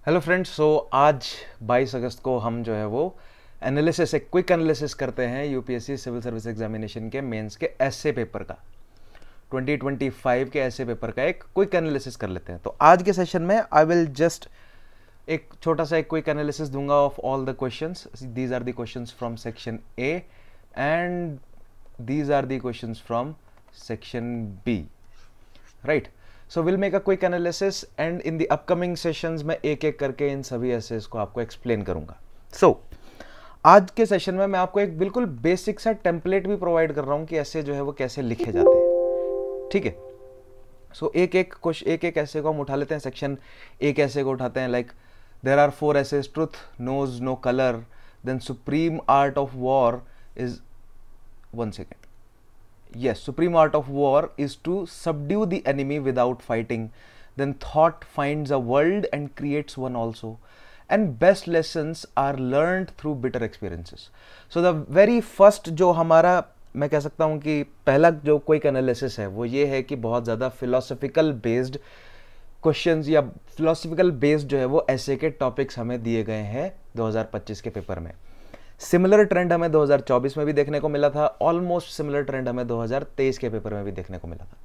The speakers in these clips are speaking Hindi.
हेलो फ्रेंड्स, आज 22 अगस्त को हम जो है वो एनालिसिस, एक क्विक एनालिसिस करते हैं यूपीएससी सिविल सर्विस एग्जामिनेशन के मेंस के एसए पेपर का, 2025 के एसए पेपर का एक क्विक एनालिसिस कर लेते हैं। तो आज के सेशन में आई विल जस्ट एक छोटा सा एक क्विक एनालिसिस दूंगा of all the questions. These are the questions from section A and these are the questions from section B, right. So will make a quick analysis and in the upcoming sessions में एक एक करके इन सभी एसेस को आपको एक्सप्लेन करूंगा। आज के सेशन में मैं आपको एक बिल्कुल बेसिक सा टेम्पलेट भी प्रोवाइड कर रहा हूं कि ऐसे जो है वो कैसे लिखे जाते हैं, ठीक है। एक एक ऐसे को हम उठा लेते हैं। सेक्शन एक ऐसे को उठाते हैं, like there are 4 essays: truth knows no colour, then supreme art of war is, 1 second, yes, supreme art of war is to subdue the enemy without fighting, then thought finds a world and creates one also, and best lessons are learned through bitter experiences. So the very first जो हमारा, मैं कह सकता हूँ कि पहला जो क्विक एनालिसिस है वो ये है कि बहुत ज़्यादा फिलोसफिकल बेस्ड क्वेश्चंस या फिलोसफिकल बेस्ड जो है वो ऐसे के टॉपिक्स हमें दिए गए हैं 2025 के पेपर में। सिमिलर ट्रेंड हमें 2024 में भी देखने को मिला था, ऑलमोस्ट सिमिलर ट्रेंड हमें 2023 के पेपर में भी देखने को मिला था।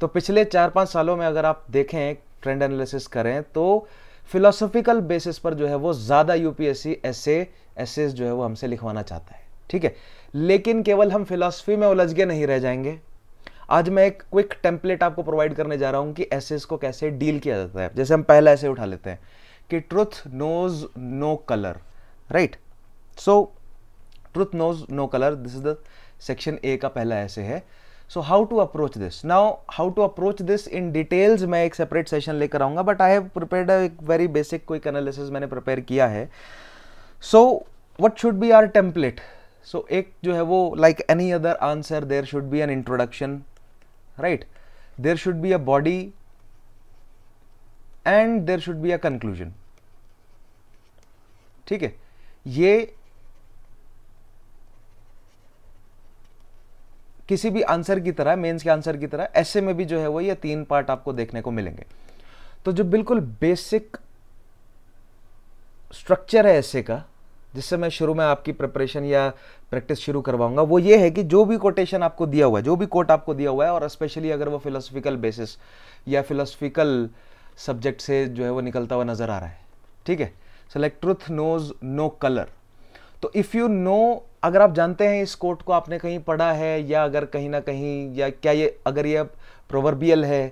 तो पिछले 4-5 सालों में अगर आप देखें, ट्रेंड एनालिसिस करें, तो फिलोसॉफिकल बेसिस पर जो है वो ज़्यादा यूपीएससी एसेस जो है वो हमसे लिखवाना चाहता है, ठीक है। लेकिन केवल हम फिलोसफी में उलझ के नहीं रह जाएंगे। आज मैं एक क्विक टेम्पलेट आपको प्रोवाइड करने जा रहा हूं कि एसेस को कैसे डील किया जाता है। जैसे हम पहला ऐसे उठा लेते हैं कि truth knows no colour, right. So truth knows no colour, this is the section A का पहला ऐसे है। So how to approach this now, how to approach this in details मैं एक सेपरेट सेशन लेकर आऊंगा, बट आई हैव प्रिपेयर्ड एक वेरी बेसिक क्विक एनालिसिस मैंने प्रिपेयर किया है। So what should be our template? So एक जो है वो, like any other answer, there should be an introduction, right, there should be a body and there should be a conclusion, ठीक है। ये किसी भी आंसर की तरह, मेंस के आंसर की तरह, ऐसे में भी जो है वो ये 3 पार्ट आपको देखने को मिलेंगे। तो जो बिल्कुल बेसिक स्ट्रक्चर है ऐसे का, जिससे मैं शुरू में आपकी प्रिपरेशन या प्रैक्टिस शुरू करवाऊंगा, वो ये है कि जो भी कोटेशन आपको दिया हुआ है, जो भी कोट आपको दिया हुआ है, और स्पेशली अगर वो फिलोसफिकल बेसिस या फिलोसफिकल सब्जेक्ट से जो है वो निकलता हुआ नजर आ रहा है, ठीक है। So like truth knows no colour, तो इफ यू नो, अगर आप जानते हैं इस कोट को, आपने कहीं पढ़ा है, या अगर कहीं ना कहीं, या क्या ये, अगर ये प्रोवर्बियल है,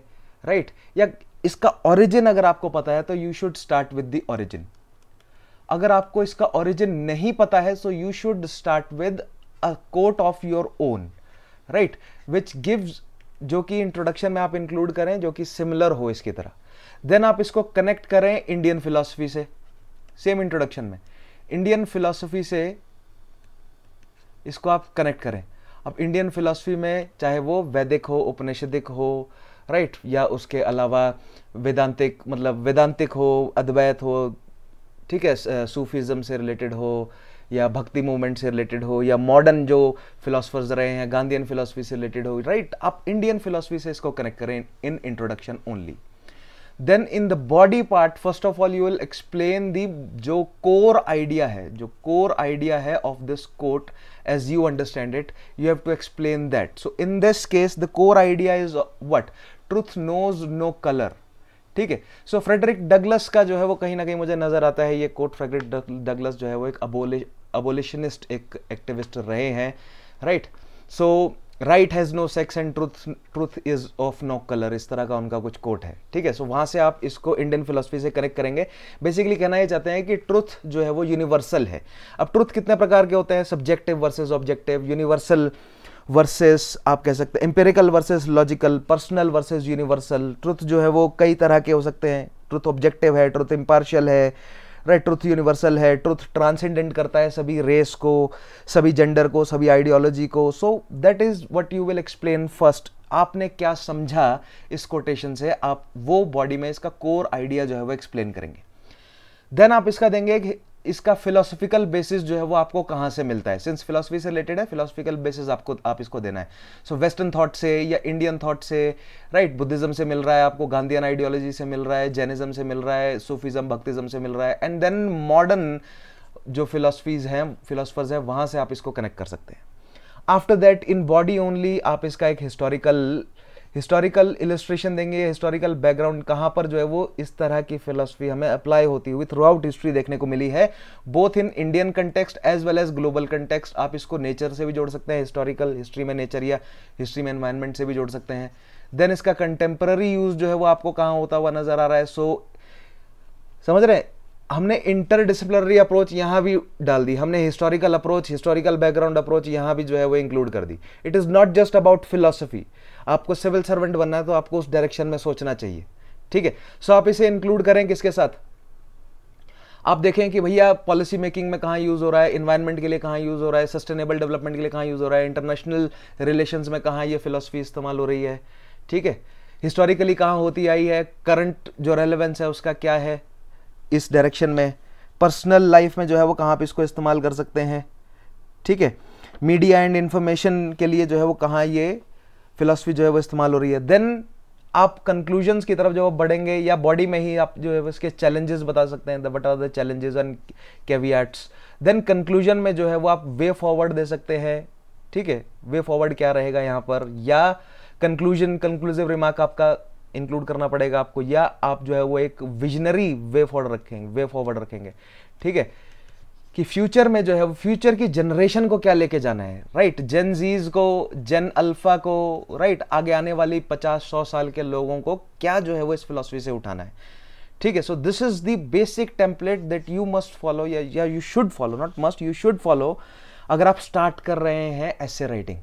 राइट, या इसका ओरिजिन अगर आपको पता है, तो you should start with the origin. अगर आपको इसका ओरिजिन नहीं पता है, so you should start with a quote of your own, right, which gives, जो कि इंट्रोडक्शन में आप इंक्लूड करें, जो कि सिमिलर हो इसकी तरह। देन आप इसको कनेक्ट करें इंडियन फिलॉसफी से, सेम इंट्रोडक्शन में इंडियन फिलॉसफी से इसको आप कनेक्ट करें। अब इंडियन फिलॉसफी में चाहे वो वैदिक हो, उपनिषदिक हो, राइट, या उसके अलावा वेदांतिक, मतलब वेदांतिक हो, अद्वैत हो, ठीक है, सूफिज्म से रिलेटेड हो, या भक्ति मूवमेंट से रिलेटेड हो, या मॉडर्न जो फिलोसफर्स रहे हैं गांधीयन फिलॉसफी से रिलेटेड हो, राइट। आप इंडियन फिलॉसफी से इसको कनेक्ट करें in introduction only. Then in the body part, first of all you will explain the जो core idea है, जो core idea है of this quote as you understand it, you have to explain that. So in this case the core idea is what? Truth knows no color, ठीक है। So फ्रेडरिक डगलस का जो है वो कहीं ना कहीं मुझे नजर आता है ये कोट। फ्रेडरिक डगलस जो है वो एक अबोलिशनिस्ट, एक एक्टिविस्ट रहे हैं, right. So right has no sex and truth is of no colour, इस तरह का उनका कुछ कोट है, ठीक है। सो वहां से आप इसको इंडियन फिलोसफी से कनेक्ट करेंगे। बेसिकली कहना ये चाहते हैं कि ट्रुथ जो है वो यूनिवर्सल है। अब ट्रुथ कितने प्रकार के होते हैं? Subjective versus objective, universal versus, आप कह सकते हैं empirical versus logical, personal versus universal. Truth जो है वो कई तरह के हो सकते हैं। ट्रुथ ऑब्जेक्टिव है, ट्रुथ इम्पार्शियल है, राइट, ट्रुथ यूनिवर्सल है, ट्रुथ ट्रांसेंडेंट करता है सभी रेस को, सभी जेंडर को, सभी आइडियोलॉजी को। सो that is what you will explain first. आपने क्या समझा इस कोटेशन से, आप वो बॉडी में इसका कोर आइडिया जो है वो एक्सप्लेन करेंगे। देन आप इसका देंगे इसका फिलोसफिकल बेसिस जो है वो आपको कहाँ से मिलता है, सिंस फिलोसफी से रिलेटेड है, फिलोसफिकल बेसिस आप इसको देना है। सो वेस्टर्न थॉट से या इंडियन थॉट से, राइट, बुद्धिज्म से मिल रहा है आपको, गांधीयन आइडियोलॉजी से मिल रहा है, जैनिज्म से मिल रहा है, सूफिज्म भक्तिज्म से मिल रहा है, एंड देन मॉडर्न जो फिलोसफीज हैं, फिलोसफर्स हैं, वहां से आप इसको कनेक्ट कर सकते हैं। After that in body only आप इसका एक हिस्टोरिकल इलस्ट्रेशन देंगे, हिस्टोरिकल बैकग्राउंड कहाँ पर जो है वो इस तरह की फिलोसफी हमें अप्लाई होती हुई थ्रू आउट हिस्ट्री देखने को मिली है, both in Indian context as well as global context. आप इसको नेचर से भी जोड़ सकते हैं, हिस्टोरिकल हिस्ट्री में नेचर या हिस्ट्री में एनवायरनमेंट से भी जोड़ सकते हैं। देन इसका कंटेम्पररी यूज जो है वो आपको कहाँ होता हुआ नजर आ रहा है। सो समझ रहे हैं, हमने इंटरडिसिप्लिनरी अप्रोच यहां भी डाल दी, हमने historical approach, historical background approach यहां भी जो है वो इंक्लूड कर दी। It is not just about philosophy, आपको सिविल सर्वेंट बनना है तो आपको उस डायरेक्शन में सोचना चाहिए, ठीक है। सो आप इसे इंक्लूड करें किसके साथ, आप देखें कि भैया पॉलिसी मेकिंग में कहाँ यूज हो रहा है, इन्वायरमेंट के लिए कहाँ यूज हो रहा है, सस्टेनेबल डेवलपमेंट के लिए कहाँ यूज हो रहा है, इंटरनेशनल रिलेशंस में कहाँ ये फिलोसफी इस्तेमाल हो रही है, ठीक है, हिस्टोरिकली कहाँ होती आई है, करंट जो रेलेवेंस है उसका क्या है इस डायरेक्शन में, पर्सनल लाइफ में जो है वो कहाँ पे इसको इस्तेमाल कर सकते हैं, ठीक है, मीडिया एंड इंफॉर्मेशन के लिए जो है वो कहाँ ये फिलॉसफी जो है वो इस्तेमाल हो रही है। देन आप कंक्लूजन्स की तरफ जो बढ़ेंगे, या बॉडी में ही आप जो है इसके चैलेंजेस बता सकते हैं, what are the challenges and caveats. Then conclusion में जो है वो आप वे फॉरवर्ड दे सकते हैं, ठीक है, वे फॉरवर्ड क्या रहेगा यहाँ पर, या कंक्लूसिव रिमार्क आपका इंक्लूड करना पड़ेगा आपको, या आप जो है वो एक विजनरी वे फॉरवर्ड रखेंगे, ठीक है, कि फ्यूचर में जो है फ्यूचर की जनरेशन को क्या लेके जाना है, राइट, जेन जीज को, जेन अल्फा को, राइट, आगे आने वाली 50-100 साल के लोगों को क्या जो है वो इस फिलॉसफी से उठाना है, ठीक है। So this is the basic template that you must follow, या you should follow, not must, you should follow, अगर आप स्टार्ट कर रहे हैं एसे राइटिंग,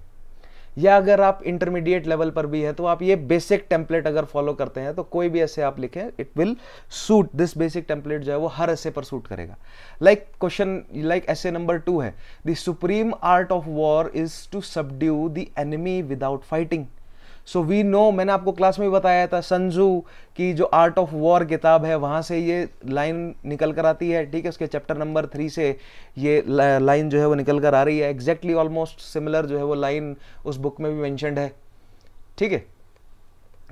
या अगर आप इंटरमीडिएट लेवल पर भी है तो आप ये बेसिक टेम्पलेट अगर फॉलो करते हैं तो कोई भी ऐसे आप लिखें, it will suit, this basic template जो है वो हर ऐसे पर सूट करेगा। लाइक क्वेश्चन, लाइक ऐसे नंबर 2 है, the supreme art of war is to subdue the enemy without fighting. So we know, मैंने आपको क्लास में भी बताया था, सन त्जू की जो आर्ट ऑफ वॉर किताब है वहां से ये लाइन निकल कर आती है, ठीक है, उसके चैप्टर नंबर 3 से ये लाइन जो है वो निकल कर आ रही है, एग्जैक्टली ऑलमोस्ट सिमिलर जो है वो लाइन उस बुक में भी मेंशन्ड है, ठीक है।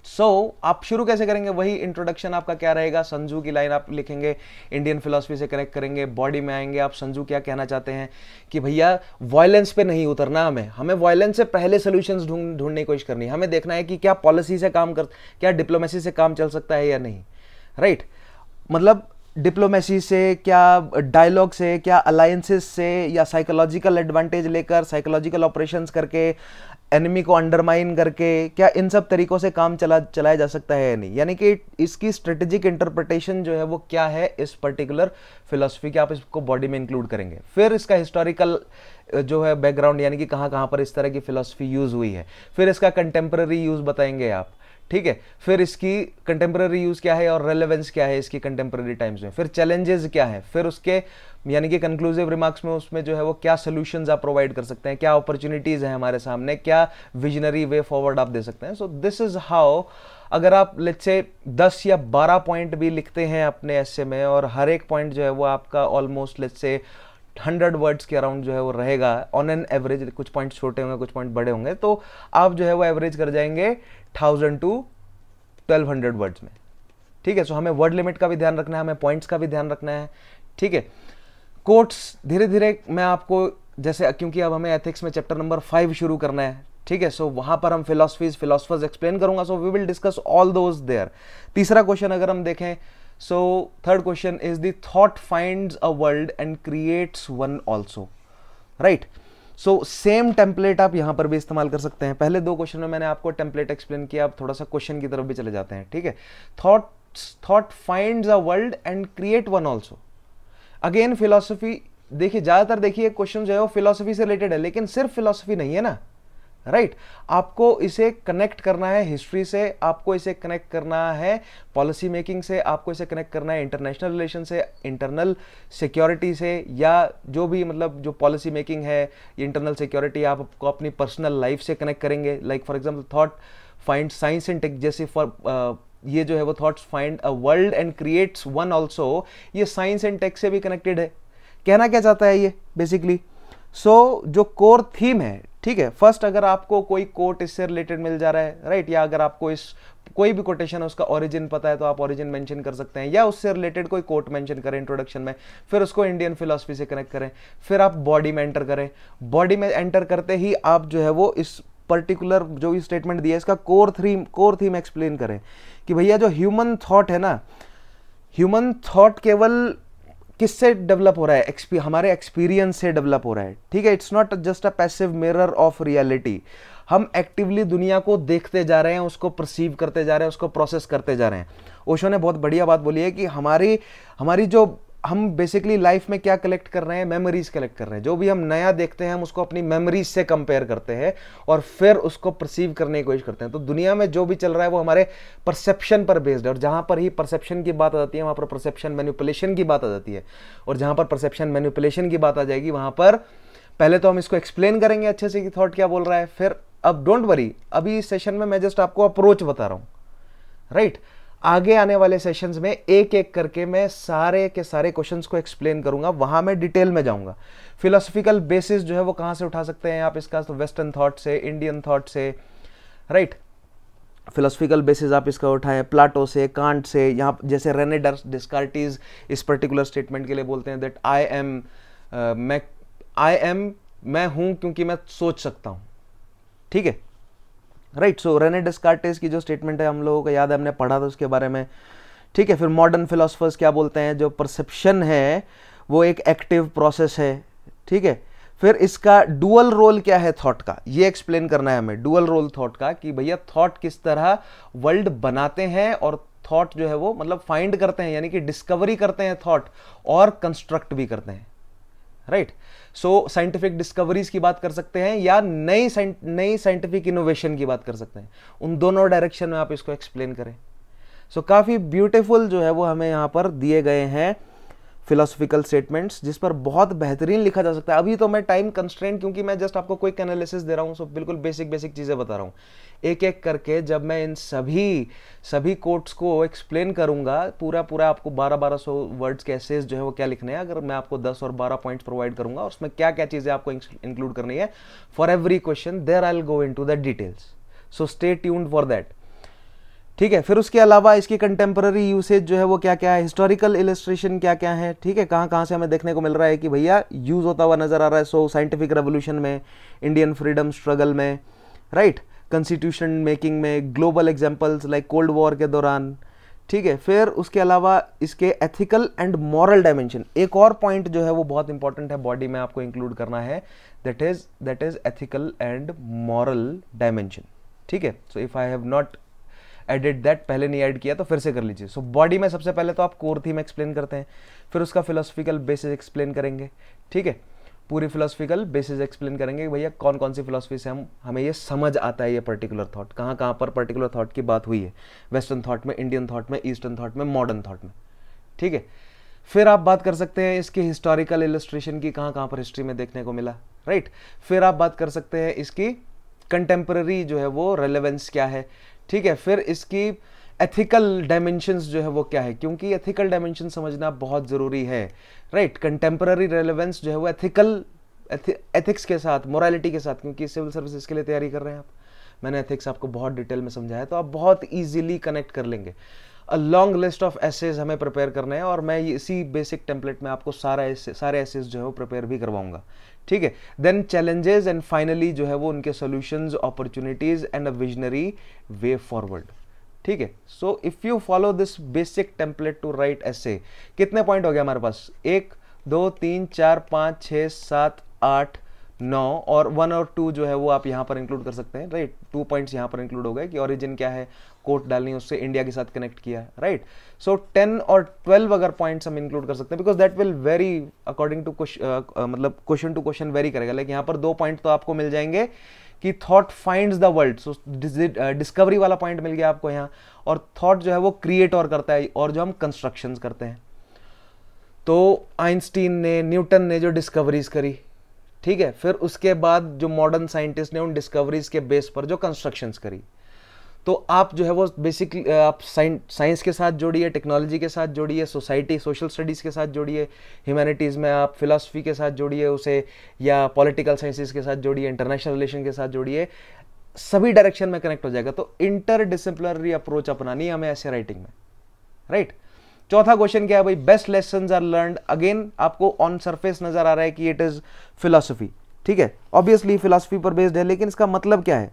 सो आप शुरू कैसे करेंगे, वही इंट्रोडक्शन आपका क्या रहेगा, सन त्जू की लाइन आप लिखेंगे, इंडियन फिलॉसफी से कनेक्ट करेंगे, बॉडी में आएंगे, आप सन त्जू क्या कहना चाहते हैं कि भैया वायलेंस पे नहीं उतरना, हमें वायलेंस से पहले सोल्यूशंस ढूंढने की कोशिश करनी है, हमें देखना है कि क्या पॉलिसी से काम कर, क्या डिप्लोमेसी से काम चल सकता है या नहीं, राइट, मतलब डिप्लोमेसी से, क्या डायलॉग से, क्या अलायंसेस से, या साइकोलॉजिकल एडवांटेज लेकर, साइकोलॉजिकल ऑपरेशंस करके, एनिमी को अंडरमाइन करके, क्या इन सब तरीकों से काम चलाया जा सकता है या नहीं, यानी कि इसकी स्ट्रेटेजिक इंटरप्रिटेशन जो है वो क्या है इस पर्टिकुलर फिलॉसफी के, आप इसको बॉडी में इंक्लूड करेंगे। फिर इसका हिस्टोरिकल जो है बैकग्राउंड, यानी कि कहाँ कहाँ पर इस तरह की फिलॉसफी यूज हुई है, फिर इसका कंटेम्पररी यूज बताएंगे आप, ठीक है, फिर इसकी कंटेम्पररी यूज क्या है और रेलेवेंस क्या है इसकी कंटेम्पररी टाइम्स में, फिर चैलेंजेस क्या है, फिर उसके यानी कि कंक्लूसिव रिमार्क्स में उसमें जो है वो क्या सॉल्यूशंस आप प्रोवाइड कर सकते हैं, क्या अपॉर्चुनिटीज हैं हमारे सामने, क्या विजनरी वे फॉरवर्ड आप दे सकते हैं। सो दिस इज हाउ, अगर आप लेट्स से 10 या 12 पॉइंट भी लिखते हैं अपने एसे में, और हर एक पॉइंट जो है वो आपका ऑलमोस्ट लेट्स से 100 वर्ड्स के अराउंड जो है वो रहेगा ऑन एन एवरेज, कुछ पॉइंट छोटे होंगे कुछ पॉइंट बड़े होंगे, तो आप जो है वो एवरेज कर जाएंगे 1000 to 1200 वर्ड्स में, ठीक है। सो हमें वर्ड लिमिट का भी ध्यान रखना है, हमें पॉइंट्स का भी ध्यान रखना है, ठीक है। कोट्स धीरे धीरे मैं आपको, जैसे क्योंकि अब हमें एथिक्स में चैप्टर नंबर 5 शुरू करना है, ठीक है, सो वहां पर हम फिलोसफर्स एक्सप्लेन करूंगा, so we will discuss all those there. तीसरा क्वेश्चन अगर हम देखें, so third question is the thought finds a world and creates one also, right. So same template आप यहां पर भी इस्तेमाल कर सकते हैं। पहले 2 क्वेश्चन में मैंने आपको टेम्पलेट एक्सप्लेन किया, अब थोड़ा सा क्वेश्चन की तरफ भी चले जाते हैं, ठीक है। Thought finds a world and create one also, again philosophy, देखिए ज्यादातर देखिए क्वेश्चन जो है वो फिलॉसफी से रिलेटेड है, लेकिन सिर्फ फिलॉसफी नहीं है ना, राइट, आपको इसे कनेक्ट करना है हिस्ट्री से, आपको इसे कनेक्ट करना है पॉलिसी मेकिंग से, आपको इसे कनेक्ट करना है इंटरनेशनल रिलेशन से, इंटरनल सिक्योरिटी से, या जो भी मतलब जो पॉलिसी मेकिंग है, इंटरनल सिक्योरिटी आपको अपनी पर्सनल लाइफ से कनेक्ट करेंगे। Like for example thought find science and tech, जैसे फॉर ये जो है वो thoughts find a world and creates one also, ये साइंस एंड टेक से भी कनेक्टेड है, कहना क्या चाहता है ये बेसिकली? जो कोर थीम है, ठीक है, फर्स्ट अगर आपको कोई कोट इससे रिलेटेड मिल जा रहा है, राइट, या अगर आपको इस कोई भी कोटेशन है उसका ओरिजिन पता है तो आप ओरिजिन मेंशन कर सकते हैं, या उससे रिलेटेड कोई कोट मेंशन करें इंट्रोडक्शन में, फिर उसको इंडियन फिलॉसफी से कनेक्ट करें, फिर आप बॉडी में एंटर करें। बॉडी में एंटर करते ही आप जो है वो इस पर्टिकुलर जो भी स्टेटमेंट दिया है इसका कोर थीम एक्सप्लेन करें कि भैया जो ह्यूमन थॉट है ना, ह्यूमन थॉट केवल किससे डेवलप हो रहा है? हमारे एक्सपीरियंस से डेवलप हो रहा है, ठीक है। It's not just a passive mirror of reality. हम एक्टिवली दुनिया को देखते जा रहे हैं, उसको परसीव करते जा रहे हैं, उसको प्रोसेस करते जा रहे हैं। ओशो ने बहुत बढ़िया बात बोली है कि हमारी जो हम बेसिकली लाइफ में क्या कलेक्ट कर रहे हैं, मेमोरीज कलेक्ट कर रहे हैं। जो भी हम नया देखते हैं हम उसको अपनी मेमोरीज से कंपेयर करते हैं और फिर उसको परसीव करने की कोशिश करते हैं। तो दुनिया में जो भी चल रहा है वो हमारे परसेप्शन पर बेस्ड है, और जहां पर ही परसेप्शन की बात आ जाती है वहां पर परसेप्शन मैनिपुलेशन की बात आ जाती है, और जहां पर परसेप्शन मैनिपुलेशन की बात आ जाएगी वहां पर पहले तो हम इसको एक्सप्लेन करेंगे अच्छे से कि थॉट क्या बोल रहा है। फिर अब डोंट वरी, अभी इस सेशन में मैं जस्ट आपको अप्रोच बता रहा हूं, राइट। आगे आने वाले सेशंस में एक एक करके मैं सारे के सारे क्वेश्चंस को एक्सप्लेन करूंगा, वहां मैं डिटेल में जाऊंगा। फिलोसॉफिकल बेसिस जो है वो कहां से उठा सकते हैं आप इसका, तो वेस्टर्न थॉट से, इंडियन थॉट से, राइट। फिलोसॉफिकल बेसिस आप इसका उठाएं प्लाटो से, कांट से। यहाँ जैसे रेने डिस्कार्टिस इस पर्टिकुलर स्टेटमेंट के लिए बोलते हैं दैट मैं हूं क्योंकि मैं सोच सकता हूं, ठीक है, राइट। सो रेने डिस्कार्टिस की जो स्टेटमेंट है हम लोगों को याद है, हमने पढ़ा था उसके बारे में, ठीक है। फिर मॉडर्न फिलोसफर्स क्या बोलते हैं, जो परसेप्शन है वो एक एक्टिव प्रोसेस है, ठीक है। फिर इसका डुअल रोल क्या है थॉट का, ये एक्सप्लेन करना है हमें, डुअल रोल थॉट का, कि भैया थॉट किस तरह वर्ल्ड बनाते हैं और थॉट जो है वो मतलब फाइंड करते हैं, यानी कि डिस्कवरी करते हैं थॉट, और कंस्ट्रक्ट भी करते हैं, राइट। सो साइंटिफिक डिस्कवरीज की बात कर सकते हैं या नई साइंटिफिक इनोवेशन की बात कर सकते हैं। उन दोनों डायरेक्शन में आप इसको एक्सप्लेन करें। सो काफी ब्यूटीफुल जो है वो हमें यहां पर दिए गए हैं फिलोसॉफिकल स्टेटमेंट्स, जिस पर बहुत बेहतरीन लिखा जा सकता है। अभी तो मैं टाइम कंस्ट्रेंट, क्योंकि मैं जस्ट आपको क्विक एनालिसिस दे रहा हूं, सो बिल्कुल बेसिक चीजें बता रहा हूं। एक एक करके जब मैं इन सभी कोट्स को एक्सप्लेन करूंगा, पूरा आपको 1200 वर्ड्स के एसेज जो है वो क्या लिखने हैं, अगर मैं आपको 10 और 12 पॉइंट्स प्रोवाइड करूंगा और उसमें क्या क्या चीजें आपको इंक्लूड करनी है, for every question there I will go into the details. So stay tuned for that, ठीक है। फिर उसके अलावा इसकी कंटेम्पररी यूसेज जो है वो क्या क्या है, हिस्टोरिकल इलस्ट्रेशन क्या क्या है, ठीक है, कहाँ कहाँ से हमें देखने को मिल रहा है कि भैया यूज होता हुआ नजर आ रहा है। सो साइंटिफिक रेवोल्यूशन में, इंडियन फ्रीडम स्ट्रगल में, राइट, कॉन्स्टिट्यूशन मेकिंग में, global examples like cold war के दौरान, ठीक है। फिर उसके अलावा इसके एथिकल एंड मॉरल डायमेंशन, एक और पॉइंट जो है वो बहुत इंपॉर्टेंट है बॉडी में आपको इंक्लूड करना है, that is ethical and moral dimension, ठीक है। So if I have not edit that, पहले नहीं ऐड किया तो फिर से कर लीजिए। सो बॉडी में सबसे पहले तो आप कोर थीम एक्सप्लेन करते हैं, फिर उसका फिलोसफिकल बेसिस एक्सप्लेन करेंगे, ठीक है, पूरी फिलोसफिकल बेसिस एक्सप्लेन करेंगे भैया कौन कौन सी फिलोसफी से हमें ये समझ आता है, ये पर्टिकुलर थॉट कहाँ कहाँ पर पर्टिकुलर थॉट की बात हुई है, वेस्टर्न थॉट में, इंडियन थॉट में, ईस्टर्न थॉट में, मॉडर्न थॉट में, ठीक है। फिर आप बात कर सकते हैं इसकी हिस्टोरिकल इलस्ट्रेशन की, कहाँ कहाँ पर हिस्ट्री में देखने को मिला, राइट। फिर आप बात कर सकते हैं इसकी कंटेम्पररी जो है वो रेलेवेंस क्या है, ठीक है। फिर इसकी एथिकल डायमेंशंस जो है वो क्या है, क्योंकि एथिकल डायमेंशन समझना बहुत जरूरी है, राइट। कंटेम्पररी रेलेवेंस जो है वो एथिक्स के साथ, मोरालिटी के साथ, क्योंकि सिविल सर्विसेज के लिए तैयारी कर रहे हैं आप, मैंने एथिक्स आपको बहुत डिटेल में समझाया है, तो आप बहुत इजीली कनेक्ट कर लेंगे। A long list of essays हमें प्रिपेयर करने हैं, और मैं इसी बेसिक टेम्पलेट में आपको सारे एसेज जो है वो प्रिपेयर भी करवाऊंगा, ठीक है। देन चैलेंजेस एंड फाइनली जो है वो उनके solutions, opportunities and a visionary way forward, ठीक है। So if you follow this basic template to write essay, कितने पॉइंट हो गया हमारे पास, 1 2 3 4 5 6 7 8 9 और 1 और 2 जो है वो आप यहाँ पर इंक्लूड कर सकते हैं, राइट। 2 पॉइंट्स यहाँ पर इंक्लूड हो गए कि ओरिजिन क्या है, कोट डालनी है, उससे इंडिया के साथ कनेक्ट किया है, राइट। सो 10 और 12 अगर पॉइंट्स हम इंक्लूड कर सकते हैं, because that will vary according to मतलब क्वेश्चन टू क्वेश्चन वेरी करेगा। लेकिन यहाँ पर 2 पॉइंट तो आपको मिल जाएंगे कि thought finds the world, so discovery वाला पॉइंट मिल गया आपको यहाँ, और थॉट जो है वो क्रिएट और करता है, और जो हम कंस्ट्रक्शंस करते हैं। तो आइंस्टीन ने, न्यूटन ने जो डिस्कवरीज करी, ठीक है, फिर उसके बाद जो मॉडर्न साइंटिस्ट ने उन डिस्कवरीज के बेस पर जो कंस्ट्रक्शंस करी, तो आप जो है वो बेसिकली आप साइंस के साथ जोड़िए, टेक्नोलॉजी के साथ जोड़िए, सोसाइटी सोशल स्टडीज़ के साथ जोड़िए, ह्यूमैनिटीज़ में आप फिलॉसफी के साथ जोड़िए उसे, या पॉलिटिकल साइंसेस के साथ जोड़िए, इंटरनेशनल रिलेशन के साथ जोड़िए, सभी डायरेक्शन में कनेक्ट हो जाएगा। तो इंटर डिसिप्लिनरी अप्रोच अपनानी हमें ऐसे राइटिंग में, राइट। चौथा क्वेश्चन क्या है भाई, best lessons are learned. Again आपको ऑन सरफेस नजर आ रहा है कि इट इज फिलॉसफी, ठीक है, ऑब्वियसली फिलॉसफी पर बेस्ड है, लेकिन इसका मतलब क्या है?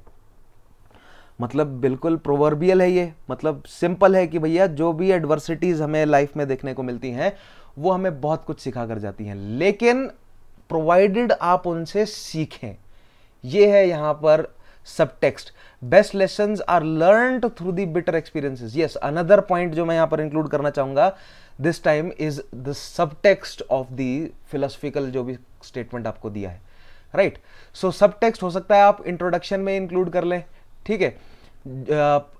मतलब बिल्कुल प्रोवर्बियल है ये, मतलब सिंपल है कि भैया जो भी एडवर्सिटीज हमें लाइफ में देखने को मिलती हैं वो हमें बहुत कुछ सिखा कर जाती हैं, लेकिन प्रोवाइडेड आप उनसे सीखें। ये है यहां पर subtext. Best lessons are learned through the bitter experiences. Yes, another point जो मैं यहां पर इंक्लूड करना चाहूंगा this time is the subtext of the philosophical जो भी स्टेटमेंट आपको दिया है, राइट। सो सब टेक्स्ट हो सकता है आप इंट्रोडक्शन में इंक्लूड कर लें, ठीक है,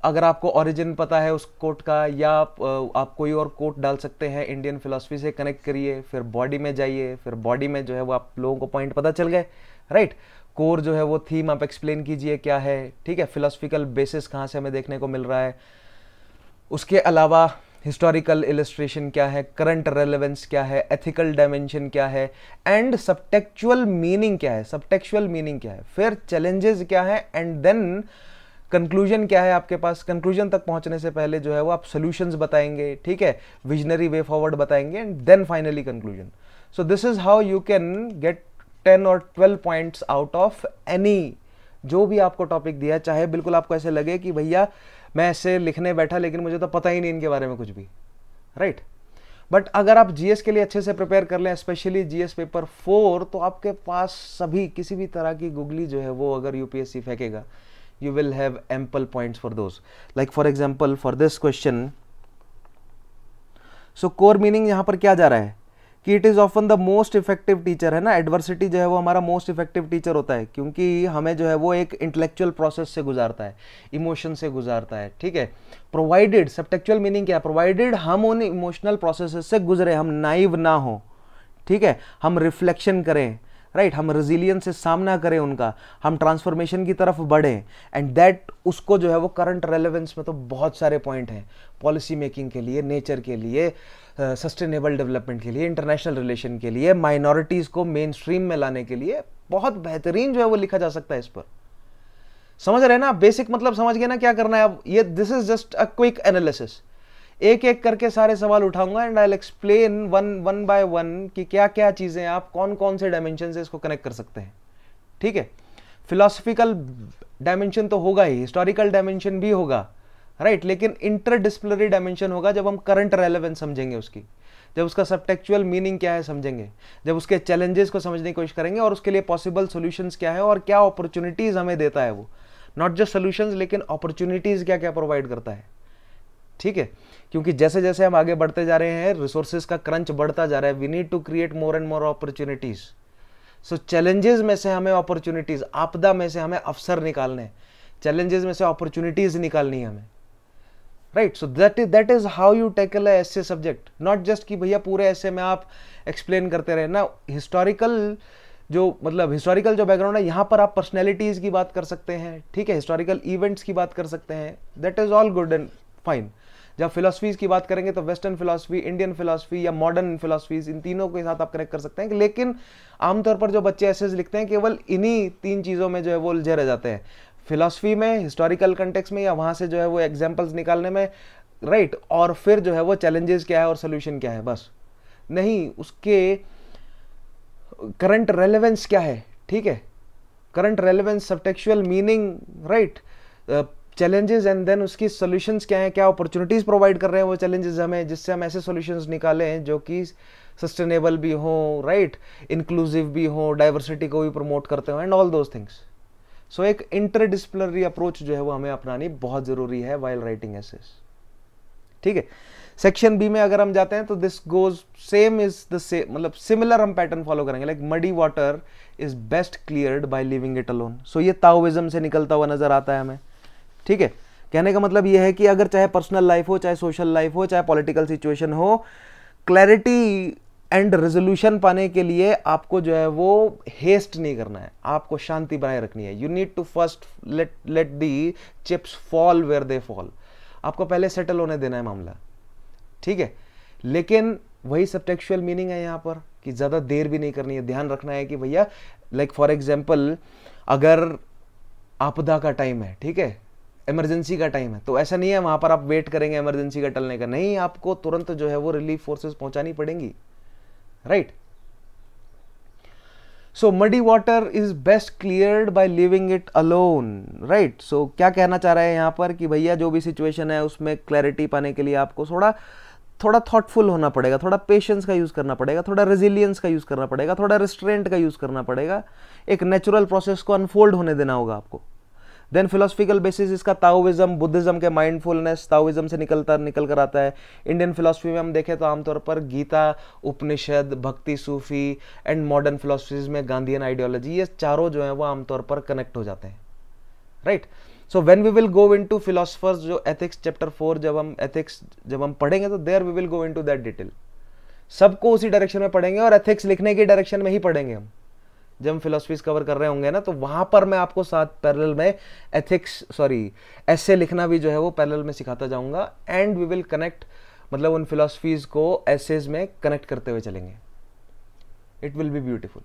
अगर आपको ओरिजिन पता है उस कोट का, या आप कोई और कोट डाल सकते हैं, इंडियन फिलॉसफी से कनेक्ट करिए, फिर बॉडी में जाइए, फिर बॉडी में जो है वो आप लोगों को पॉइंट पता चल गए, राइट। कोर जो है वो थीम आप एक्सप्लेन कीजिए क्या है, ठीक है, फिलोसफिकल बेसिस कहाँ से हमें देखने को मिल रहा है, उसके अलावा हिस्टोरिकल इलस्ट्रेशन क्या है, करंट रेलेवेंस क्या है, एथिकल डायमेंशन क्या है, एंड सबटेक्चुअल मीनिंग क्या है, सबटेक्चुअल मीनिंग क्या है, फिर चैलेंजेस क्या है, एंड देन कंक्लूजन क्या है आपके पास। कंक्लूजन तक पहुंचने से पहले जो है वो आप सॉल्यूशंस बताएंगे, ठीक है, विजनरी वे फॉरवर्ड बताएंगे, and then finally conclusion. So this is how you can get 10 और 12 पॉइंट्स आउट ऑफ एनी जो भी आपको टॉपिक दिया, चाहे बिल्कुल आपको ऐसे लगे कि भैया मैं ऐसे लिखने बैठा लेकिन मुझे तो पता ही नहीं इनके बारे में कुछ भी, राइट। बट अगर आप जीएस के लिए अच्छे से प्रिपेयर कर लें, स्पेशली जीएस पेपर 4, तो आपके पास सभी किसी भी तरह की गुगली जो है वो अगर UPSC फेंकेगा, you will have ample points for those. Like for example for this question, so core meaning यहाँ पर क्या जा रहा है कि it is often the most effective teacher, है ना। एडवर्सिटी जो है वो हमारा मोस्ट इफेक्टिव टीचर होता है, क्योंकि हमें जो है वो एक इंटेलेक्चुअल प्रोसेस से गुजारता है, इमोशन से गुजारता है, ठीक है। प्रोवाइडेड, सबटेक्चुअल मीनिंग क्या है, प्रोवाइडेड हम उन इमोशनल प्रोसेस से गुजरे, हम नाइव ना हो, ठीक है, हम रिफ्लेक्शन करें, राइट, हम रेजिलियंस से सामना करें उनका, हम ट्रांसफॉर्मेशन की तरफ बढ़ें, एंड दैट उसको जो है वो करंट रेलेवेंस में तो बहुत सारे पॉइंट हैं, पॉलिसी मेकिंग के लिए, नेचर के लिए, सस्टेनेबल डेवलपमेंट के लिए, इंटरनेशनल रिलेशन के लिए, माइनॉरिटीज को मेन स्ट्रीम में लाने के लिए बहुत बेहतरीन जो है वो लिखा जा सकता है इस पर। समझ रहे हैं ना, बेसिक मतलब समझ गए ना क्या करना है अब। ये this is just a quick analysis, एक एक करके सारे सवाल उठाऊंगा and I will explain one by one कि क्या क्या चीजें आप कौन कौन से डायमेंशन से इसको कनेक्ट कर सकते हैं, ठीक है। फिलोसफिकल डायमेंशन तो होगा ही, हिस्टोरिकल डायमेंशन भी होगा, राइट, लेकिन इंटरडिसिप्लिनरी डायमेंशन होगा जब हम करंट रेलेवेंस समझेंगे उसकी, जब उसका सबटेक्चुअल मीनिंग क्या है समझेंगे, जब उसके चैलेंजेस को समझने की कोशिश करेंगे और उसके लिए पॉसिबल सॉल्यूशंस क्या है और क्या अपॉर्चुनिटीज हमें देता है वो, नॉट जस्ट सॉल्यूशंस लेकिन अपॉर्चुनिटीज क्या क्या प्रोवाइड करता है, ठीक है। क्योंकि जैसे जैसे हम आगे बढ़ते जा रहे हैं, रिसोर्सेज का क्रंच बढ़ता जा रहा है, we need to create more and more opportunities. So challenges में से हमें अपॉर्चुनिटीज, आपदा में से हमें अवसर निकालने, चैलेंजेस में से अपॉर्चुनिटीज निकालनी है हमें, right. So that is how you tackle a essay subject, not just कि भैया पूरे ऐसे में आप एक्सप्लेन करते रहे ना। हिस्टोरिकल जो मतलब हिस्टोरिकल जो बैकग्राउंड है, यहाँ पर आप पर्सनैलिटीज की बात कर सकते हैं, ठीक है, हिस्टोरिकल इवेंट्स की बात कर सकते हैं, that is all good and fine. जब फिलोसफीज की बात करेंगे तो वेस्टर्न फिलोसफी, इंडियन फिलोसफी या मॉडर्न फिलोसफीज, इन तीनों के साथ आप कनेक्ट कर सकते हैं। लेकिन आमतौर पर जो बच्चे ऐसे लिखते हैं केवल इन्हीं 3 चीज़ों में जो है वो उलझे रह जाते हैं, फिलोसफी में, हिस्टोरिकल कंटेक्स्ट में, या वहाँ से जो है वो एग्जाम्पल्स निकालने में, राइट, और फिर जो है वो चैलेंजेस क्या है और सोल्यूशन क्या है, बस नहीं, उसके करंट रेलेवेंस क्या है, ठीक है, current relevance, subtextual meaning, right, challenges, and then उसकी सॉल्यूशंस क्या है, क्या अपॉर्चुनिटीज प्रोवाइड कर रहे हैं वो चैलेंजेस हमें, जिससे हम ऐसे सॉल्यूशंस निकालें जो कि सस्टेनेबल भी हो, राइट, इंक्लूसिव भी हो, डाइवर्सिटी को भी प्रमोट करते हो, एंड ऑल दोज थिंग्स। सो एक इंटरडिसिप्लिनरी अप्रोच जो है वो हमें अपनानी बहुत जरूरी है वाइल राइटिंग एसेस, ठीक है। सेक्शन बी में अगर हम जाते हैं तो this goes same is the same, मतलब सिमिलर हम पैटर्न फॉलो करेंगे, like muddy water is best cleared by living it alone. So ये ताओइज्म से निकलता हुआ नजर आता है हमें, ठीक है। कहने का मतलब यह है कि अगर चाहे पर्सनल लाइफ हो, चाहे सोशल लाइफ हो, चाहे पॉलिटिकल सिचुएशन हो, क्लैरिटी एंड रेजोल्यूशन पाने के लिए आपको जो है वो हेस्ट नहीं करना है, आपको शांति बनाए रखनी है। You need to first let the chips fall where they fall. आपको पहले सेटल होने देना है मामला, ठीक है। लेकिन वही सबटेक्चुअल मीनिंग है यहाँ पर कि ज़्यादा देर भी नहीं करनी है। ध्यान रखना है कि भैया लाइक फॉर एग्जाम्पल अगर आपदा का टाइम है, ठीक है, इमरजेंसी का टाइम है, तो ऐसा नहीं है वहां पर आप वेट करेंगे इमरजेंसी का टलने का, नहीं, आपको तुरंत जो है वो रिलीफ फोर्सेस पहुंचानी पड़ेंगी, right. So muddy water is best cleared by living it alone, right. So क्या कहना चाह रहा है यहाँ पर कि भैया जो भी सिचुएशन है उसमें क्लैरिटी पाने के लिए आपको थोड़ा थॉटफुल होना पड़ेगा, थोड़ा पेशेंस का यूज करना पड़ेगा, थोड़ा रेजिलियंस का यूज करना पड़ेगा, थोड़ा रिस्ट्रेंट का यूज करना पड़ेगा। एक नेचुरल प्रोसेस को अनफोल्ड होने देना होगा आपको। देन फिलोसफिकल बेसिस इसका ताओइज्म, बुद्धिज्म के माइंडफुलनेस ताओइज्म से निकल कर आता है। इंडियन फिलोसफी में हम देखें तो आमतौर पर गीता, उपनिषद, भक्ति, सूफी एंड मॉडर्न फिलोसफीज में गांधीयन आइडियोलॉजी, ये चारों जो है वो आमतौर पर कनेक्ट हो जाते हैं, right. So when we will go into philosophers, जो एथिक्स चैप्टर 4 जब हम पढ़ेंगे तो there we will go into that detail. सबको उसी डायरेक्शन में पढ़ेंगे और एथिक्स लिखने की डायरेक्शन में ही पढ़ेंगे हम। जब हम फिलोसफीज कवर कर रहे होंगे ना, तो वहां पर मैं आपको साथ पैरेलल में एसे लिखना भी जो है वो पैरेलल में सिखाता जाऊंगा। एंड वी विल कनेक्ट, मतलब उन फिलोसफीज को एसेज में कनेक्ट करते हुए चलेंगे। इट विल बी ब्यूटीफुल,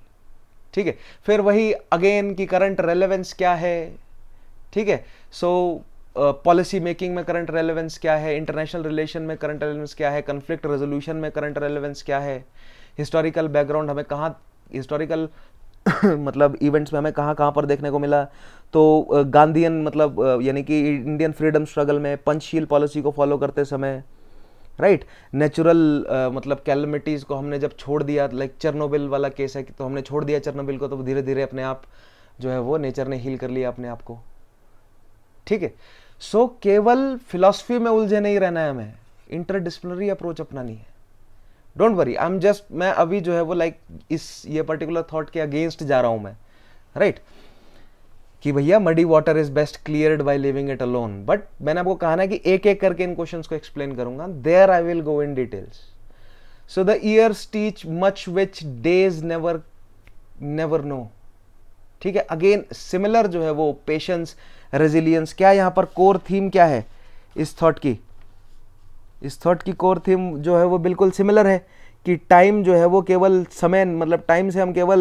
ठीक है। फिर वही अगेन की करंट रेलेवेंस क्या है, ठीक है। सो पॉलिसी मेकिंग में करंट रेलेवेंस क्या है, इंटरनेशनल रिलेशन में करंट रेलेवेंस क्या है, कन्फ्लिक्ट रेजोल्यूशन में करंट रेलेवेंस क्या है, हिस्टोरिकल बैकग्राउंड हमें कहाँ, हिस्टोरिकल मतलब इवेंट्स में हमें कहाँ कहाँ पर देखने को मिला। तो गांधीयन मतलब यानी कि इंडियन फ्रीडम स्ट्रगल में पंचशील पॉलिसी को फॉलो करते समय, राइट। नेचुरल मतलब कैलमिटीज को हमने जब छोड़ दिया, लाइक चेरनोबिल वाला केस है, तो हमने छोड़ दिया चेरनोबिल को, तो धीरे धीरे अपने आप जो है वो नेचर ने हील कर लिया अपने आप को, ठीक है। सो केवल फिलॉसफी में उलझे नहीं रहना है हमें, इंटरडिसिप्लिनरी अप्रोच अपनानी है। Don't worry, I am just, मैं अभी जो है वो लाइक ये पर्टिकुलर थॉट के अगेंस्ट जा रहा हूं मैं, राइट, कि भैया muddy water is best cleared by living it alone. But मैंने आपको कहा ना कि एक एक करके इन क्वेश्चंस को एक्सप्लेन करूंगा, there I will go in details. So the years teach much which days never know, ठीक है। अगेन सिमिलर जो है वो पेशेंस, रेजिलियंस, क्या यहां पर कोर थीम क्या है इस थॉट की? इस थॉट की कोर थीम जो है वो बिल्कुल सिमिलर है कि टाइम जो है वो केवल समय, मतलब टाइम से हम केवल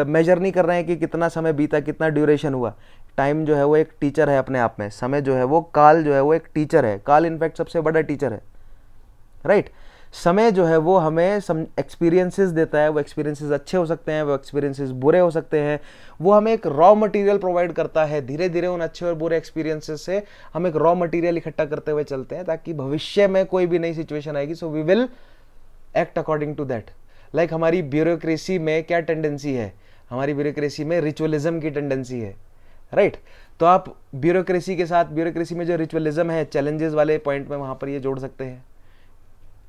मेजर नहीं कर रहे हैं कि कितना समय बीता, कितना ड्यूरेशन हुआ। टाइम जो है वो एक टीचर है अपने आप में, समय जो है वो, काल जो है वो एक टीचर है, काल इनफैक्ट सबसे बड़ा टीचर है, राइट। समय जो है वो हमें एक्सपीरियंसेस देता है, वो एक्सपीरियंसेस अच्छे हो सकते हैं, वो एक्सपीरियंसेस बुरे हो सकते हैं, वो हमें एक रॉ मटेरियल प्रोवाइड करता है। धीरे धीरे उन अच्छे और बुरे एक्सपीरियंसेस से हम एक रॉ मटेरियल इकट्ठा करते हुए चलते हैं, ताकि भविष्य में कोई भी नई सिचुएशन आएगी, so we will act according to that. Like हमारी ब्यूरोक्रेसी में क्या टेंडेंसी है, हमारी ब्यूरोक्रेसी में रिचुअलिज्म की टेंडेंसी है, राइट। तो आप ब्यूरोक्रेसी के साथ, ब्यूरोक्रेसी में जो रिचुअलिज्म है, चैलेंजेस वाले पॉइंट में वहां पर ये जोड़ सकते हैं,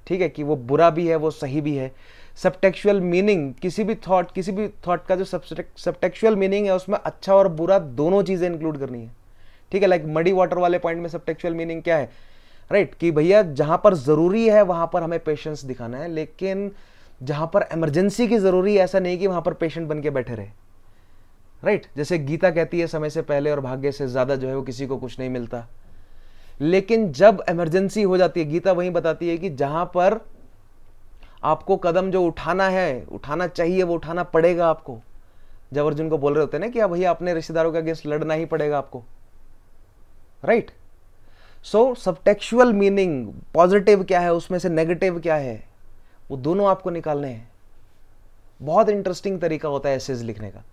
ठीक है, कि वो बुरा भी है, वो सही भी है। सबटेक्चुअल मीनिंग, किसी भी थॉट का जो सबटेक्चुअल मीनिंग है उसमें अच्छा और बुरा दोनों चीजें इंक्लूड करनी है, ठीक है। लाइक मडी वाटर वाले पॉइंट में सबटेक्चुअल मीनिंग क्या है, राइट, कि भैया जहां पर जरूरी है वहां पर हमें पेशेंस दिखाना है, लेकिन जहां पर इमरजेंसी की जरूरी है ऐसा नहीं कि वहां पर पेशेंट बन के बैठे रहे, राइट। जैसे गीता कहती है समय से पहले और भाग्य से ज्यादा जो है वो किसी को कुछ नहीं मिलता। लेकिन जब इमरजेंसी हो जाती है, गीता वहीं बताती है कि जहां पर आपको कदम जो उठाना है, उठाना चाहिए, वो उठाना पड़ेगा आपको। जब अर्जुन को बोल रहे होते हैं ना कि भैया अपने रिश्तेदारों के अगेंस्ट लड़ना ही पड़ेगा आपको, राइट। सो सबटेक्चुअल मीनिंग, पॉजिटिव क्या है उसमें से नेगेटिव क्या है, वो दोनों आपको निकालने हैं। बहुत इंटरेस्टिंग तरीका होता है एसेज लिखने का।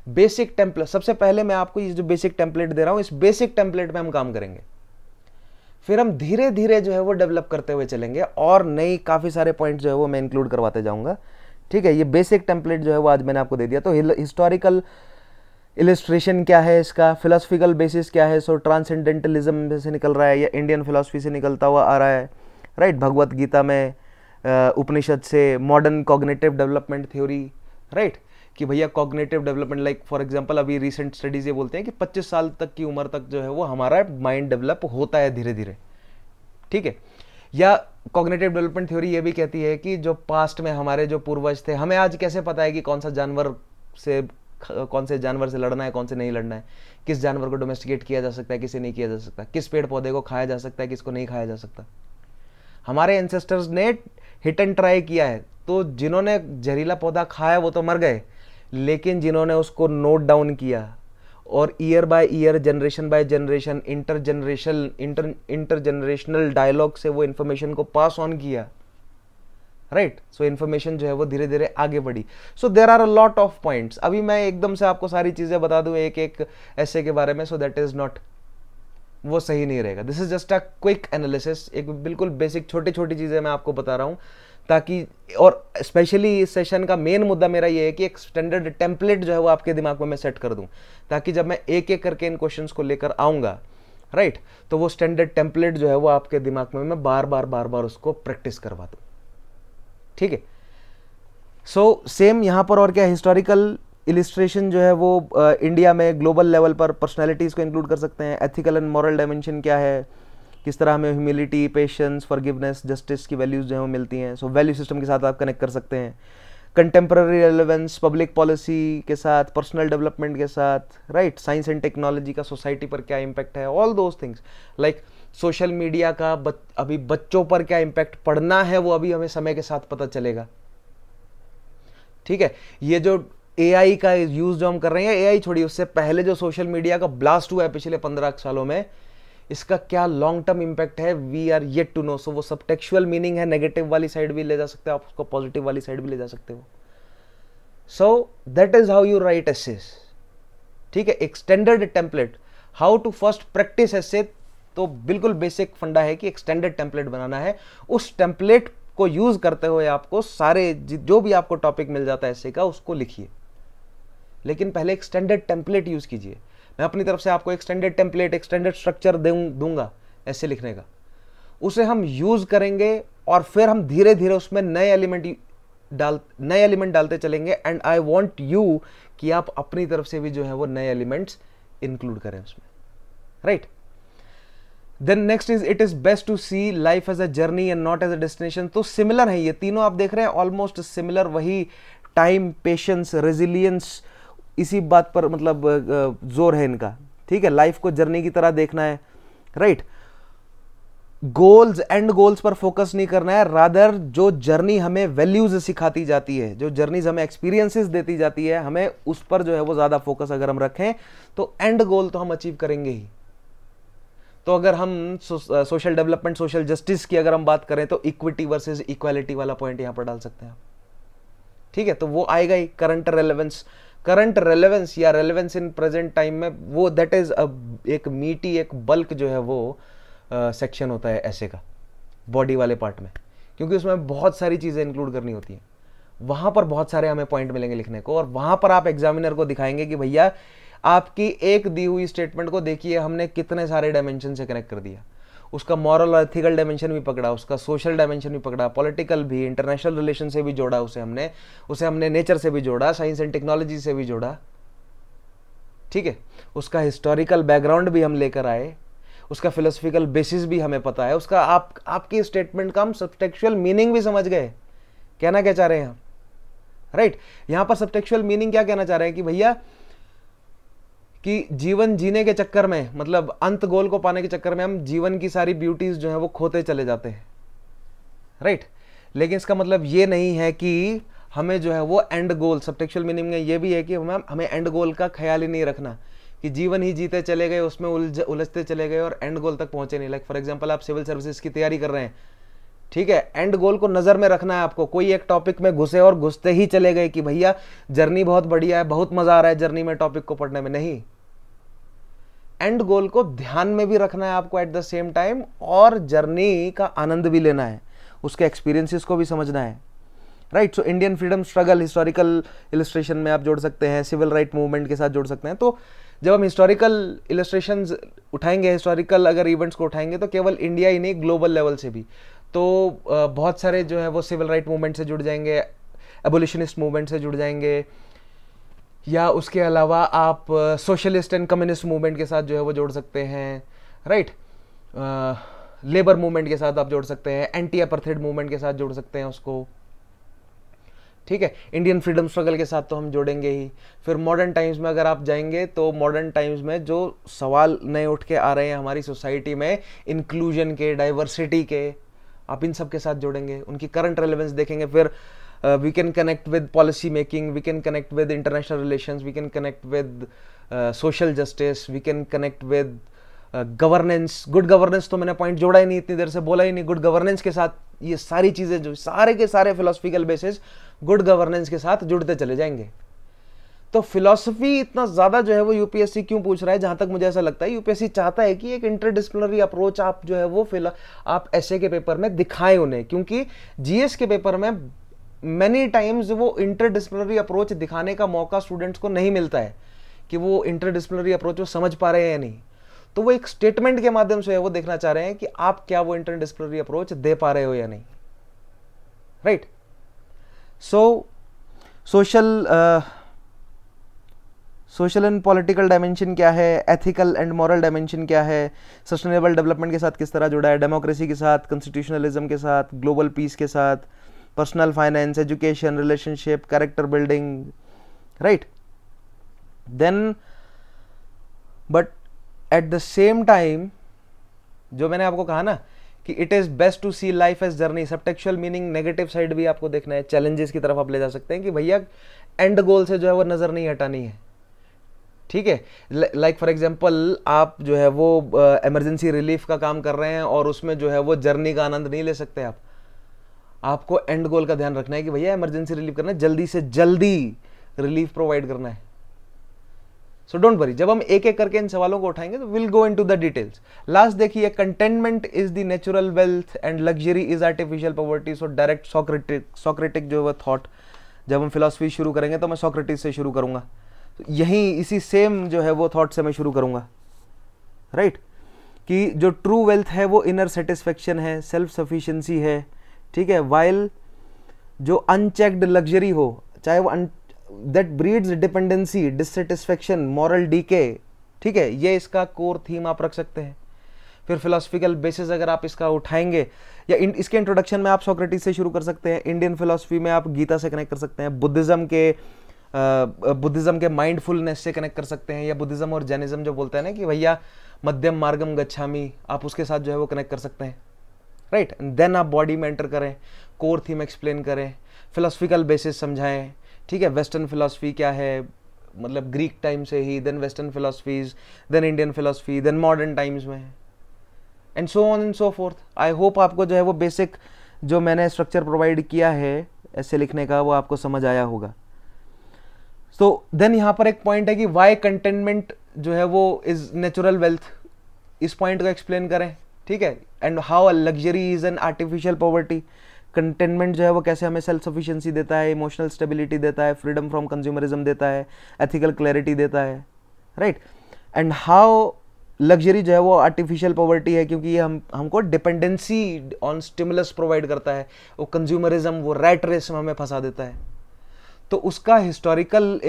बेसिक टेम्पलेट, सबसे पहले मैं आपको ये जो बेसिक टेम्पलेट दे रहा हूं, इस बेसिक टेम्पलेट में हम काम करेंगे, फिर हम धीरे धीरे जो है वो डेवलप करते हुए चलेंगे और नई काफ़ी सारे पॉइंट जो है वो मैं इंक्लूड करवाते जाऊंगा, ठीक है। ये बेसिक टेम्पलेट जो है वो आज मैंने आपको दे दिया। तो हिस्टोरिकल इलिस्ट्रेशन क्या है इसका, फिलोसफिकल बेसिस क्या है, सो ट्रांसेंडेंटलिज्म से निकल रहा है या इंडियन फिलोसफी से निकलता हुआ आ रहा है, राइट। भगवत गीता में, उपनिषद से, modern cognitive development theory, right, कि भैया cognitive development, like for example अभी रिसेंट स्टडीज ये बोलते हैं कि 25 साल तक की उम्र तक जो है वो हमारा माइंड डेवलप होता है धीरे धीरे, ठीक है। या कॉग्निटिव डेवलपमेंट थ्योरी ये भी कहती है कि जो पास्ट में हमारे जो पूर्वज थे, हमें आज कैसे पता है कि कौन से जानवर से लड़ना है, कौन से नहीं लड़ना है, किस जानवर को डोमेस्टिकेट किया जा सकता है, किसे नहीं किया जा सकता, किस पेड़ पौधे को खाया जा सकता है, किसको नहीं खाया जा सकता। हमारे एंसेस्टर्स ने हिट एंड ट्राई किया है। तो जिन्होंने जहरीला पौधा खाया वो तो मर गए, लेकिन जिन्होंने उसको नोट डाउन किया और year by year, generation by generation, intergenerational dialogue से वो इन्फॉर्मेशन को पास ऑन किया, राइट। सो इन्फॉर्मेशन जो है वो धीरे धीरे आगे बढ़ी। So there are a lot of points. अभी मैं एकदम से आपको सारी चीजें बता दूं एक एक ऐसे के बारे में, सो दैट इज नॉट, वो सही नहीं रहेगा। This is just a quick analysis, एक बिल्कुल बेसिक छोटी छोटी चीजें मैं आपको बता रहा हूं, ताकि, और स्पेशली इस सेशन का मेन मुद्दा मेरा ये है कि एक स्टैंडर्ड टेम्पलेट जो है वो आपके दिमाग में मैं सेट कर दूं, ताकि जब मैं एक एक करके इन क्वेश्चंस को लेकर आऊंगा, राइट, तो वो स्टैंडर्ड टेम्पलेट जो है वो आपके दिमाग में मैं बार बार उसको प्रैक्टिस करवा दूं, ठीक है। सो सेम यहां पर और क्या, हिस्टोरिकल इलिस्ट्रेशन जो है वो इंडिया में ग्लोबल लेवल पर पर्सनैलिटीज़ को इंक्लूड कर सकते हैं। एथिकल एंड मॉरल डायमेंशन क्या है, किस तरह हमें ह्यूमिलिटी, पेशेंस, फॉरगिवनेस, जस्टिस की वैल्यूज़ जो है वो मिलती हैं। सो वैल्यू सिस्टम के साथ आप कनेक्ट कर सकते हैं। कंटेम्प्रेरी रेलेवेंस, पब्लिक पॉलिसी के साथ, पर्सनल डेवलपमेंट के साथ, राइट, साइंस एंड टेक्नोलॉजी का सोसाइटी पर क्या इम्पैक्ट है, all those things. Like social media का अभी बच्चों पर क्या इम्पैक्ट पड़ना है वो अभी हमें समय के साथ पता चलेगा, ठीक है। ये जो एआई का यूज जो हम कर रहे हैं, एआई छोड़िए, उससे पहले जो सोशल मीडिया का ब्लास्ट हुआ है पिछले 15 सालों में, इसका क्या लॉन्ग टर्म इंपैक्ट है, we are yet to know. So वो सबटेक्चुअल मीनिंग है, नेगेटिव वाली साइड भी ले जा सकते हो आप, उसको पॉजिटिव वाली साइड भी ले जा सकते हो। So that is how you write essays, ठीक है। एक standard template, how to first practice essay, तो बिल्कुल बेसिक फंडा है कि एक स्टैंडर्ड टेम्पलेट बनाना है। उस टेम्पलेट को यूज करते हुए आपको सारे जो भी आपको टॉपिक मिल जाता है एसे का, उसको लिखिए, लेकिन पहले एक स्टैंडर्ड टेम्पलेट यूज कीजिए। मैं अपनी तरफ से आपको एक स्टैंडर्ड टेम्पलेट, एक स्टैंडर्ड स्ट्रक्चर दूंगा ऐसे लिखने का, उसे हम यूज करेंगे और फिर हम धीरे धीरे उसमें नए एलिमेंट डालते चलेंगे। एंड आई वांट यू कि आप अपनी तरफ से भी जो है वो नए एलिमेंट्स इंक्लूड करें उसमें, right. Then next is, it is best to see life as a journey and not as a destination. तो सिमिलर है ये तीनों, आप देख रहे हैं ऑलमोस्ट सिमिलर, वही टाइम, पेशेंस, रेजिलियंस, इसी बात पर मतलब जोर है इनका, ठीक है। लाइफ को जर्नी की तरह देखना है, राइट। गोल्स, एंड गोल्स पर फोकस नहीं करना है, रादर जो जर्नी हमें वैल्यूज सिखाती जाती है, जो जर्नीज हमें एक्सपीरियंसेस देती जाती है, हमें उस पर जो है वो ज्यादा फोकस अगर हम रखें तो एंड गोल तो हम अचीव करेंगे ही। तो अगर हम सोशल डेवलपमेंट, सोशल जस्टिस की अगर हम बात करें तो इक्विटी वर्सेस इक्वालिटी वाला पॉइंट यहां पर डाल सकते हैं, ठीक है। तो वो आएगा ही करंट रेलेवेंस या रेलेवेंस इन प्रेजेंट टाइम में, वो दैट इज एक मीटी, एक बल्क जो है वो सेक्शन होता है ऐसे का बॉडी वाले पार्ट में, क्योंकि उसमें बहुत सारी चीजें इंक्लूड करनी होती हैं। वहां पर बहुत सारे हमें पॉइंट मिलेंगे लिखने को, और वहां पर आप एग्जामिनर को दिखाएंगे कि भैया आपकी एक दी हुई स्टेटमेंट को देखिए हमने कितने सारे डायमेंशन से कनेक्ट कर दिया। उसका मॉरल और एथिकल डायमेंशन भी पकड़ा, उसका सोशल डायमेंशन भी पकड़ा, पॉलिटिकल भी, इंटरनेशनल रिलेशन से भी जोड़ा, उसे हमने नेचर से भी जोड़ा, साइंस एंड टेक्नोलॉजी से भी जोड़ा, ठीक है। उसका हिस्टोरिकल बैकग्राउंड भी हम लेकर आए, उसका फिलोसफिकल बेसिस भी हमें पता है, उसका आपकी स्टेटमेंट का हम सबटेक्चुअल मीनिंग भी समझ गए, कहना क्या चाह रहे हैं हम, राइट। यहां पर सबटेक्चुअल मीनिंग क्या कहना चाह रहे हैं कि भैया कि जीवन जीने के चक्कर में, मतलब अंत गोल को पाने के चक्कर में हम जीवन की सारी ब्यूटीज जो है वो खोते चले जाते हैं, राइट। लेकिन इसका मतलब ये नहीं है कि हमें जो है वो एंड गोल, सबटेक्चुअल मीनिंग में ये भी है कि हमें एंड गोल का ख्याल ही नहीं रखना, कि जीवन ही जीते चले गए, उसमें उलझते चले गए और एंड गोल तक पहुंचे नहीं। लाइक फॉर एग्जांपल आप सिविल सर्विसेज की तैयारी कर रहे हैं, ठीक है, एंड गोल को नजर में रखना है आपको। कोई एक टॉपिक में घुसे और घुसते ही चले गए कि भैया जर्नी बहुत बढ़िया है, बहुत मजा आ रहा है जर्नी में टॉपिक को पढ़ने में, नहीं। एंड गोल को ध्यान में भी रखना है आपको एट द सेम टाइम, और जर्नी का आनंद भी लेना है, उसके एक्सपीरियंसेस को भी समझना है, right. So Indian freedom struggle historical illustration में आप जोड़ सकते हैं, सिविल राइट मूवमेंट के साथ जोड़ सकते हैं। तो जब हम हिस्टोरिकल इलस्ट्रेशंस उठाएंगे, हिस्टोरिकल अगर इवेंट्स को उठाएंगे, तो केवल इंडिया ही नहीं, ग्लोबल लेवल से भी, तो बहुत सारे जो है वो सिविल राइट मूवमेंट से जुड़ जाएंगे, एबोलिशनिस्ट मूवमेंट से जुड़ जाएंगे, या उसके अलावा आप सोशलिस्ट एंड कम्युनिस्ट मूवमेंट के साथ जो है वो जोड़ सकते हैं, राइट। लेबर मूवमेंट के साथ आप जोड़ सकते हैं, एंटी अपार्थाइड मूवमेंट के साथ जोड़ सकते हैं उसको, ठीक है, इंडियन फ्रीडम स्ट्रगल के साथ तो हम जोड़ेंगे ही। फिर मॉडर्न टाइम्स में अगर आप जाएंगे तो मॉडर्न टाइम्स में जो सवाल नए उठ के आ रहे हैं हमारी सोसाइटी में, इंक्लूजन के, डाइवर्सिटी के, आप इन सब के साथ जोड़ेंगे, उनकी करंट रेलेवेंस देखेंगे। फिर we can connect with policy making, we can connect with international relations, we can connect with social justice, we can connect with governance. Good governance तो मैंने पॉइंट जोड़ा ही नहीं, इतनी देर से बोला ही नहीं। गुड गवर्नेंस के साथ ये सारी चीजें जो सारे के सारे फिलोसफिकल बेसिस गुड गवर्नेंस के साथ जुड़ते चले जाएंगे। तो फिलॉसफी इतना ज्यादा जो है वो यूपीएससी क्यों पूछ रहा है, जहां तक मुझे ऐसा लगता है यूपीएससी चाहता है कि एक इंटरडिसिप्लिनरी अप्रोच आप जो है वो आप एसए के पेपर में दिखाएं उन्हें, क्योंकि जीएस के पेपर में मेनी टाइम्स वो इंटरडिसिप्लिनरी अप्रोच दिखाने का मौका स्टूडेंट्स को नहीं मिलता है कि वो इंटरडिसिप्लिनरी अप्रोच वो समझ पा रहे हैं या नहीं। तो वो एक स्टेटमेंट के माध्यम से वो देखना चाह रहे हैं कि आप क्या वो इंटरडिसिप्लिनरी अप्रोच दे पा रहे हो या नहीं, right. So social and political dimension क्या है, एथिकल एंड मॉरल डायमेंशन क्या है, सस्टेनेबल डेवलपमेंट के साथ किस तरह जुड़ा है, डेमोक्रेसी के साथ, कॉन्स्टिट्यूशनलिज्म के साथ, ग्लोबल पीस के साथ, personal finance, education, relationship, character building, right. Then but at the same time जो मैंने आपको कहा ना कि it is best to see life as journey, subtextual meaning negative side भी आपको देखना है, चैलेंजेस की तरफ आप ले जा सकते हैं कि भैया एंड गोल से जो है वो नजर नहीं हटानी है, ठीक है। लाइक फॉर एग्जांपल आप जो है वो इमरजेंसी रिलीफ का काम कर रहे हैं और उसमें जो है वो जर्नी का आनंद नहीं ले सकते आप, आपको एंड गोल का ध्यान रखना है कि भैया इमरजेंसी रिलीफ करना है, जल्दी से जल्दी रिलीफ प्रोवाइड करना है। सो डोंट वरी, जब हम एक एक करके इन सवालों को उठाएंगे तो will go into the details. Last देखिए, contentment is the natural wealth and luxury is artificial poverty. So direct Socratic जो है थॉट, जब हम फिलॉसफी शुरू करेंगे तो मैं सोक्रेटिस से शुरू करूंगा, यहीं इसी सेम जो है वो थॉट से मैं शुरू करूंगा, राइट। कि जो ट्रू वेल्थ है वो इनर सेटिस्फेक्शन है, सेल्फ सफिशिएंसी है, ठीक है। वाइल जो अनचेक्ड लग्जरी हो, चाहे वो that breeds dependency, dissatisfaction, moral decay, ठीक है, ये इसका कोर थीम आप रख सकते हैं। फिर फिलोसफिकल बेसिस अगर आप इसका उठाएंगे या इसके इंट्रोडक्शन में आप सोक्रेटिस से शुरू कर सकते हैं, इंडियन फिलोसफी में आप गीता से कनेक्ट कर सकते हैं, बुद्धिज्म के माइंडफुलनेस से कनेक्ट कर सकते हैं, या बुद्धिज्म और जैनिज्म जो बोलते हैं ना कि भैया मध्यम मार्गम गच्छामी, आप उसके साथ जो है वो कनेक्ट कर सकते हैं, राइट। देन आप बॉडी में एंटर करें, कोर थीम एक्सप्लेन करें, फिलोसफिकल बेसिस समझाएं, ठीक है। वेस्टर्न फिलोसफी क्या है, मतलब ग्रीक टाइम से ही, then western philosophies, then Indian philosophy, then modern times में, and so on and so forth. I hope आपको जो है वो बेसिक जो मैंने स्ट्रक्चर प्रोवाइड किया है ऐसे लिखने का वो आपको समझ आया होगा। सो देन यहाँ पर एक पॉइंट है कि वाई कंटेनमेंट जो है वो इज नेचुरल वेल्थ, इस पॉइंट को एक्सप्लेन करें, ठीक है। And how luxury is an artificial poverty, containment जो है वो कैसे हमें सेल्फ सफिशिएंसी देता है, इमोशनल स्टेबिलिटी देता है, फ्रीडम फ्रॉम कंज्यूमरिज्म देता है, एथिकल क्लैरिटी देता है, राइट। एंड हाउ लग्जरी जो है वो आर्टिफिशियल पॉवर्टी है, क्योंकि ये हमको डिपेंडेंसी ऑन स्टिमुलस प्रोवाइड करता है, वो कंज्यूमरिज्म, वो रैट रेस में हमें फंसा देता है। तो उसका हिस्टोरिकल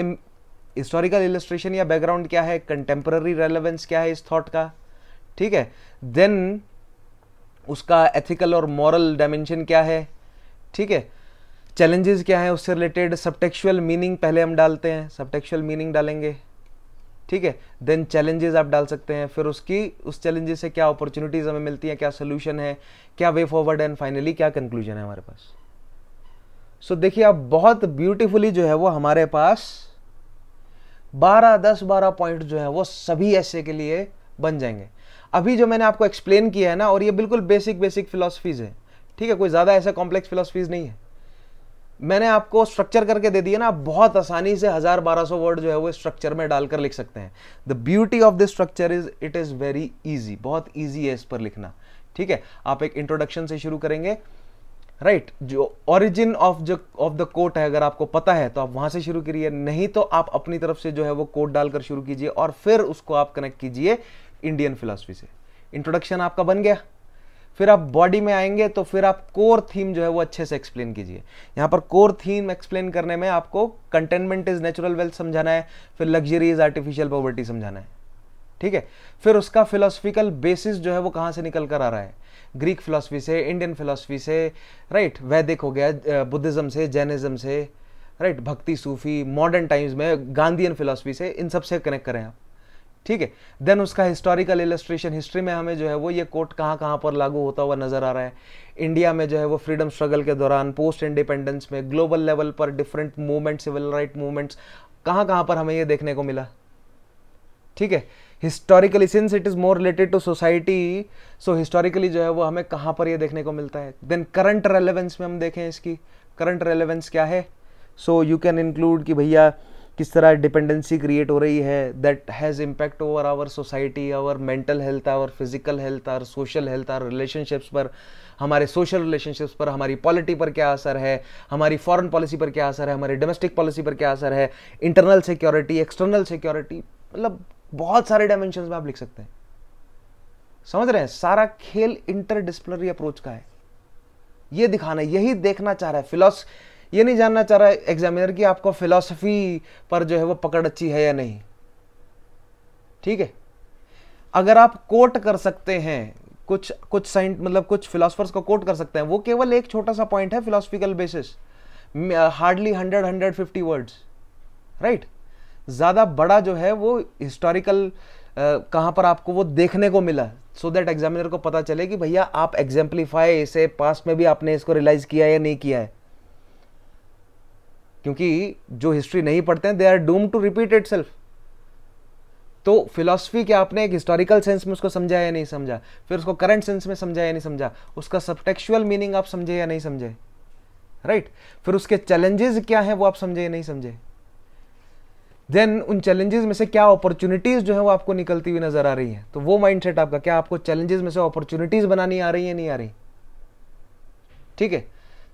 इलस्ट्रेशन या बैकग्राउंड क्या है, कंटेम्पररी रेलेवेंस क्या है इस थॉट का, ठीक है। देन उसका एथिकल और मॉरल डायमेंशन क्या है, ठीक है। चैलेंजेस क्या है उससे रिलेटेड, सबटेक्चुअल मीनिंग पहले हम डालते हैं, सबटेक्चुअल मीनिंग डालेंगे, ठीक है। देन चैलेंजेस आप डाल सकते हैं, फिर उस चैलेंजेस से क्या अपॉर्चुनिटीज हमें मिलती हैं, क्या सोल्यूशन है, क्या वे फॉरवर्ड, एंड फाइनली क्या कंक्लूजन है हमारे पास। सो देखिए आप बहुत ब्यूटीफुली जो है वो हमारे पास 10-12 पॉइंट जो है वो सभी ऐसे के लिए बन जाएंगे। अभी जो मैंने आपको एक्सप्लेन किया है ना, और ये बिल्कुल बेसिक फिलोसफीज है, ठीक है, कोई ज्यादा ऐसा कॉम्प्लेक्स फिलोसफीज नहीं है। मैंने आपको स्ट्रक्चर करके दे दिया ना, बहुत आसानी से 1000-1200 वर्ड जो है वो स्ट्रक्चर में डालकर लिख सकते हैं। The beauty of this structure is it is very easy, बहुत इजी है इस पर लिखना, ठीक है। आप एक इंट्रोडक्शन से शुरू करेंगे, राइट। जो ओरिजिन ऑफ द कोट है अगर आपको पता है तो आप वहां से शुरू करिए, नहीं तो आप अपनी तरफ से जो है वो कोट डालकर शुरू कीजिए और फिर उसको आप कनेक्ट कीजिए इंडियन फिलॉसफी से। इंट्रोडक्शन आपका बन गया, फिर आप बॉडी में आएंगे तो फिर आप कोर थीम जो है वो अच्छे से एक्सप्लेन कीजिए। यहां पर कोर थीम एक्सप्लेन करने में आपको कंटेनमेंट इज नेचुरल वेल्थ समझाना है, फिर लग्जरी इज आर्टिफिशियल पॉवर्टी समझाना है, ठीक है। फिर उसका फिलोसफिकल बेसिस जो है वो कहाँ से निकल कर आ रहा है, ग्रीक फिलोसफी से, इंडियन फिलोसफी से, राइट, वैदिक हो गया, बुद्धिज्म से, जैनिज्म से, राइट, भक्ति, सूफी, मॉडर्न टाइम्स में गांधीयन फिलोसफी से, इन सब से कनेक्ट करें आप, ठीक है। देन उसका हिस्टोरिकल इलस्ट्रेशन, हिस्ट्री में हमें जो है वो ये कोट कहाँ कहाँ पर लागू होता हुआ नजर आ रहा है, इंडिया में जो है वो फ्रीडम स्ट्रगल के दौरान, पोस्ट इंडिपेंडेंस में, ग्लोबल लेवल पर different movement, civil right movements, कहाँ कहाँ पर हमें ये देखने को मिला, ठीक है। Historically since it is more related to society, so historically जो है वो हमें कहाँ पर ये देखने को मिलता है। देन करंट रेलेवेंस में हम देखें इसकी, करंट रेलेवेंस क्या है, सो यू कैन इंक्लूड कि भैया किस तरह डिपेंडेंसी क्रिएट हो रही है that has impact over our society, our mental health, our physical health, our social health, our relationships पर, हमारे सोशल रिलेशनशिप्स पर, हमारी पॉलिटी पर क्या असर है, हमारी फॉरेन पॉलिसी पर क्या असर है, हमारी डोमेस्टिक पॉलिसी पर क्या असर है, इंटरनल सिक्योरिटी, एक्सटर्नल सिक्योरिटी, मतलब बहुत सारे डायमेंशंस में आप लिख सकते हैं। समझ रहे हैं, सारा खेल इंटरडिसिप्लिनरी अप्रोच का है, ये दिखाना, यही देखना चाह रहा है ये नहीं जानना चाह रहा है एग्जामिनर कि आपको फिलॉसफी पर जो है वो पकड़ अच्छी है या नहीं, ठीक है। अगर आप कोट कर सकते हैं कुछ साइंस, मतलब कुछ फिलोसफर्स को कोट कर सकते हैं, वो केवल एक छोटा सा पॉइंट है philosophical basis, hardly 100-150 words, right. ज्यादा बड़ा जो है वो हिस्टोरिकल कहां पर आपको वो देखने को मिला, सो दैट एग्जामिनर को पता चले कि भैया आप एग्जाम्पलीफाई इसे, पास्ट में भी आपने इसको रियलाइज किया या नहीं किया है, क्योंकि जो हिस्ट्री नहीं पढ़ते हैं they are doomed to repeat itself. तो फिलॉसफी क्या आपने एक हिस्टोरिकल सेंस में उसको समझा या नहीं समझा, फिर उसको करंट सेंस में समझा या नहीं समझा, उसका सबटेक्चुअल मीनिंग आप समझे या नहीं समझे, राइट। फिर उसके चैलेंजेस क्या हैं वो आप समझे या नहीं समझे, देन उन चैलेंजेस में से क्या अपॉर्चुनिटीज जो है वो आपको निकलती हुई नजर आ रही है, तो वो माइंडसेट आपका, क्या आपको चैलेंजेस में से अपॉर्चुनिटीज बनानी आ रही है नहीं आ रही, ठीक है।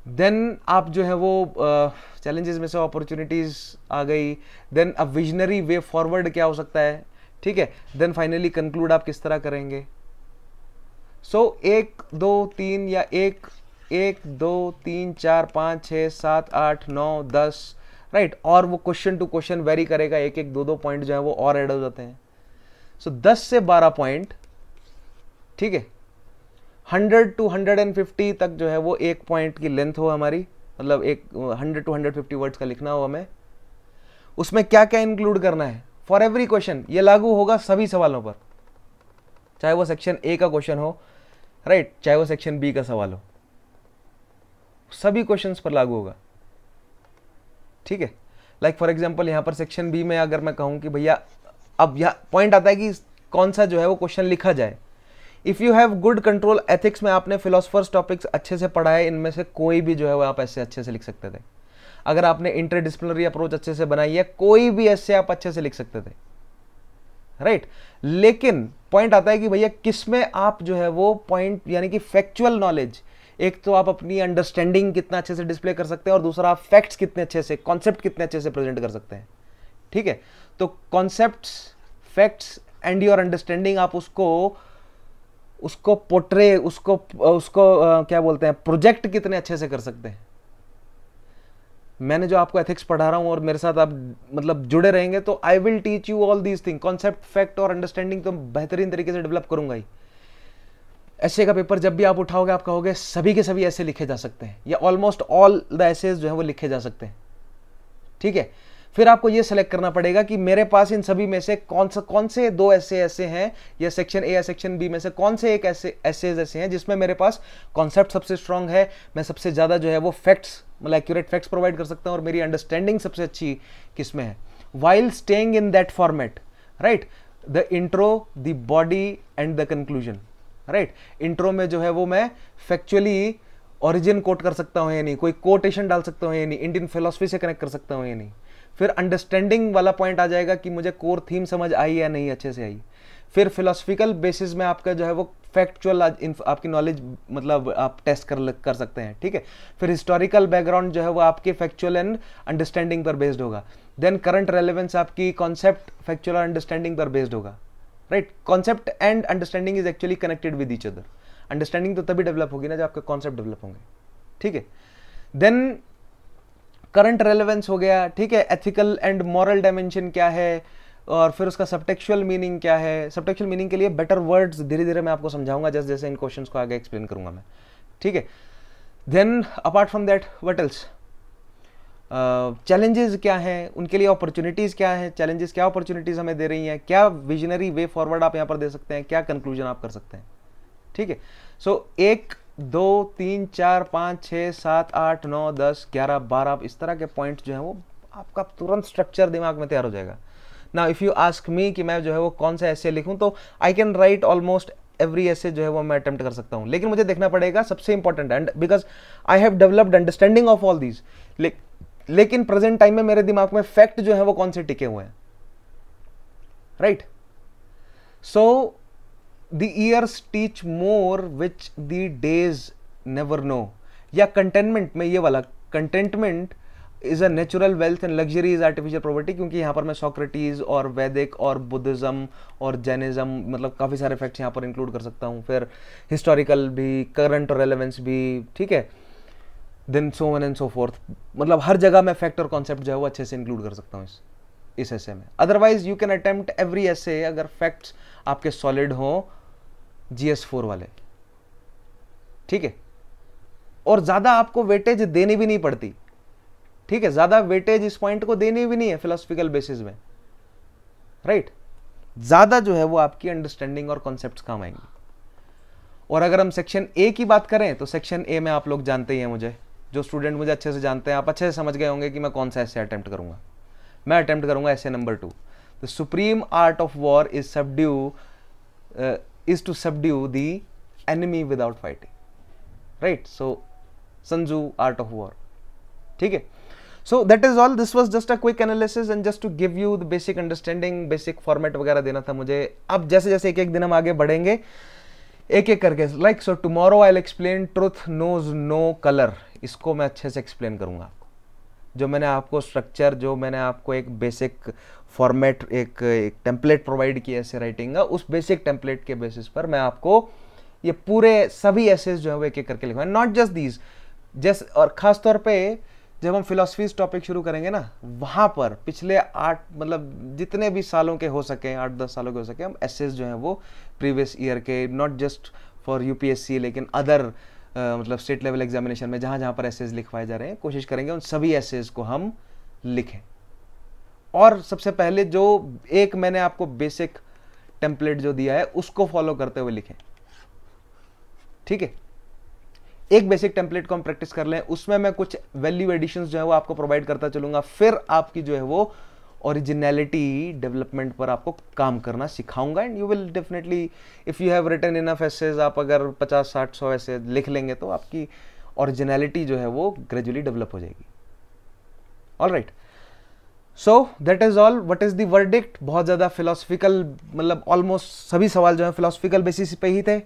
देन आप जो है वो चैलेंजेस में से अपॉर्चुनिटीज आ गई, देन अब विजनरी वे फॉरवर्ड क्या हो सकता है, ठीक है। देन फाइनली कंक्लूड आप किस तरह करेंगे। सो 1 2 3 या 1 1 2 3 4 5 6 7 8 9 10, राइट, और वो क्वेश्चन टू क्वेश्चन वेरी करेगा, 1 1 2 2 पॉइंट जो है वो और ऐड हो जाते हैं। सो 10 से 12 पॉइंट, ठीक है, 100 to 150 तक जो है वो एक पॉइंट की लेंथ हो हमारी, मतलब एक 100 to 150 वर्ड्स का लिखना हो हमें। उसमें क्या क्या इंक्लूड करना है फॉर एवरी क्वेश्चन, ये लागू होगा सभी सवालों पर, चाहे वो सेक्शन ए का क्वेश्चन हो, राइट, चाहे वो सेक्शन बी का सवाल हो, सभी क्वेश्चंस पर लागू होगा, ठीक है। लाइक फॉर एग्जांपल यहाँ पर सेक्शन बी में अगर मैं कहूँ कि भैया, अब यह पॉइंट आता है कि कौन सा जो है वो क्वेश्चन लिखा जाए। If you have good control ethics में आपने फिलोसफर्स टॉपिक्स अच्छे से पढ़ा है, इनमें से कोई भी जो है वो आप ऐसे अच्छे से लिख सकते थे। अगर आपने इंटरडिसिप्लिनरी अप्रोच अच्छे से बनाई है, कोई भी ऐसे आप अच्छे से लिख सकते थे, राइट। लेकिन पॉइंट आता है कि भैया किसमें आप जो है वो पॉइंट, यानी कि फैक्चुअल नॉलेज, एक तो आप अपनी अंडरस्टैंडिंग कितना अच्छे से डिस्प्ले कर सकते हैं, और दूसरा आप फैक्ट्स कितने अच्छे से, कॉन्सेप्ट कितने अच्छे से प्रेजेंट कर सकते हैं, ठीक है। तो concepts, facts and your understanding, आप उसको पोर्ट्रे, उसको क्या बोलते हैं, प्रोजेक्ट कितने अच्छे से कर सकते हैं। मैंने जो आपको एथिक्स पढ़ा रहा हूं और मेरे साथ आप मतलब जुड़े रहेंगे, तो I will teach you all these thing, concept, fact और अंडरस्टैंडिंग तो बेहतरीन तरीके से डेवलप करूंगा ही। ऐसे का पेपर जब भी आप उठाओगे, आप कहोगे सभी के सभी ऐसे लिखे जा सकते हैं, या ऑलमोस्ट ऑल द ऐसेज जो है वो लिखे जा सकते हैं, ठीक है। फिर आपको ये सेलेक्ट करना पड़ेगा कि मेरे पास इन सभी में से कौन से 2 ऐसे हैं, या सेक्शन ए या सेक्शन बी में से कौन से एक ऐसे हैं जिसमें मेरे पास कॉन्सेप्ट सबसे स्ट्रांग है, मैं सबसे ज्यादा जो है वो फैक्ट्स, मतलब एक्यूरेट फैक्ट्स प्रोवाइड कर सकता हूं, और मेरी अंडरस्टैंडिंग सबसे अच्छी किसमें है, while staying in that format, right. The intro, the body and the conclusion, right. Intro में जो है वो मैं फैक्चुअली ओरिजिन कोट कर सकता हूं या नहीं, कोई कोटेशन डाल सकता हूं या नहीं, इंडियन फिलोसफी से कनेक्ट कर सकता हूं या नहीं। फिर अंडरस्टैंडिंग वाला पॉइंट आ जाएगा कि मुझे कोर थीम समझ आई या नहीं, अच्छे से आई। फिर फिलोसफिकल बेसिस में आपका जो है वो फैक्चुअल आपकी नॉलेज, मतलब आप टेस्ट कर सकते हैं, ठीक है। फिर हिस्टोरिकल बैकग्राउंड जो है वो आपके फैक्चुअल एंड अंडरस्टैंडिंग पर बेस्ड होगा। देन करंट रेलेवेंस आपकी कॉन्सेप्ट, फैक्चुअल और अंडरस्टैंडिंग पर बेस्ड होगा, right. Concept and understanding is actually connected with each other. Understanding तो तभी डेवलप होगी ना जब आपके कॉन्सेप्ट डेवलप होंगे, ठीक है। देन करंट रेलेवेंस हो गया, ठीक है। एथिकल एंड मॉरल डायमेंशन क्या है, और फिर उसका सबटेक्चुअल मीनिंग क्या है। सबटेक्चुअल मीनिंग के लिए बेटर वर्ड्स धीरे धीरे मैं आपको समझाऊंगा जैसे जैसे इन क्वेश्चंस को आगे एक्सप्लेन करूंगा मैं, ठीक है। Then apart from that what else, challenges क्या हैं, उनके लिए अपॉर्चुनिटीज़ क्या हैं, चैलेंजेस क्या अपॉर्चुनिटीज़ हमें दे रही हैं, क्या विजनरी वे फॉरवर्ड आप यहाँ पर दे सकते हैं, क्या कंक्लूजन आप कर सकते हैं, ठीक है। सो 1 2 3 4 5 6 7 8 9 10 11 12 इस तरह के पॉइंट जो है वो आपका तुरंत स्ट्रक्चर दिमाग में तैयार हो जाएगा। Now if you ask me कि मैं जो है वो कौन सा ऐसे लिखूं, तो I can write almost every ऐसे जो है वो मैं अटेम्प्ट कर सकता हूं, लेकिन मुझे देखना पड़ेगा सबसे important, and because I have developed understanding of all these, लेकिन प्रेजेंट टाइम में मेरे दिमाग में फैक्ट जो है वो कौन से टिके हुए हैं, right. So the years teach more which the days never know, या कंटेनमेंट में ये वाला contentment is a natural wealth and luxury is artificial property, क्योंकि यहाँ पर मैं सोक्रेटिस और वैदिक और बुद्धिज्म और जैनिज्म मतलब काफ़ी सारे फैक्ट्स यहाँ पर इंक्लूड कर सकता हूँ, फिर हिस्टोरिकल भी, करंट और रेलेवेंस भी, ठीक है, then so on and so forth, मतलब हर जगह मैं फैक्ट और कॉन्सेप्ट जो है वो अच्छे से इंक्लूड कर सकता हूँ इस ऐसे में। Otherwise you can attempt every ऐसे अगर फैक्ट्स आपके सॉलिड हों GS4 वाले, ठीक है, और ज़्यादा आपको वेटेज देनी भी नहीं पड़ती, ठीक है, ज़्यादा वेटेज इस पॉइंट को देनी भी नहीं है फिलोसफिकल बेसिस में, राइट। ज़्यादा जो है वो आपकी अंडरस्टैंडिंग और कॉन्सेप्ट्स काम आएंगी। और अगर हम सेक्शन ए की बात करें तो सेक्शन ए में आप लोग जानते ही हैं, मुझे जो स्टूडेंट मुझे अच्छे से जानते हैं, आप अच्छे से समझ गए होंगे कि मैं कौन सा ऐसे अटेम्प्ट करूंगा। मैं अटेम्प्ट करूंगा ऐसे number 2, the supreme art of war is to subdue the enemy without fighting, right. So Sun Tzu art of war, ठीक है। So that is all, this was just a quick analysis and just to give you the basic understanding, basic format वगैरह देना था मुझे। अब जैसे जैसे एक एक दिन हम आगे बढ़ेंगे एक एक करके, like so tomorrow I will explain truth knows no colour, इसको मैं अच्छे से एक्सप्लेन करूंगा आपको। जो मैंने आपको स्ट्रक्चर, जो मैंने आपको एक बेसिक फॉर्मेट, एक टेम्पलेट प्रोवाइड किया ऐसे राइटिंग का, उस बेसिक टेम्पलेट के बेसिस पर मैं आपको ये पूरे सभी एसेज जो है वो एक एक करके लिखूंगा, नॉट जस्ट दीज, जस्ट, और खास तौर पे जब हम फिलोसफीज टॉपिक शुरू करेंगे ना, वहाँ पर पिछले 8 मतलब जितने भी सालों के हो सके, 8-10 सालों के हो सके, हम एसेज जो हैं वो प्रीवियस ईयर के, नॉट जस्ट फॉर UPSC लेकिन अदर मतलब स्टेट लेवल एग्जामिनेशन में जहाँ जहाँ पर एसेज लिखवाए जा रहे हैं, कोशिश करेंगे उन सभी एसेज को हम लिखें। और सबसे पहले जो एक मैंने आपको बेसिक टेम्पलेट जो दिया है उसको फॉलो करते हुए लिखें, ठीक है। एक बेसिक टेम्पलेट को हम प्रैक्टिस कर लें, उसमें मैं कुछ वैल्यू एडिशंस जो है वो आपको प्रोवाइड करता चलूंगा, फिर आपकी जो है वो ओरिजिनलिटी डेवलपमेंट पर आपको काम करना सिखाऊंगा, and you will definitely, if you have written enough essays, आप अगर 50-60-100 ऐसे लिख लेंगे तो आपकी ओरिजिनलिटी जो है वो ग्रेजुअली डेवलप हो जाएगी। Alright, so that is all. What is the verdict? बहुत ज्यादा फिलोसफिकल, मतलब ऑलमोस्ट सभी सवाल जो है फिलोसफिकल बेसिस पे ही थे,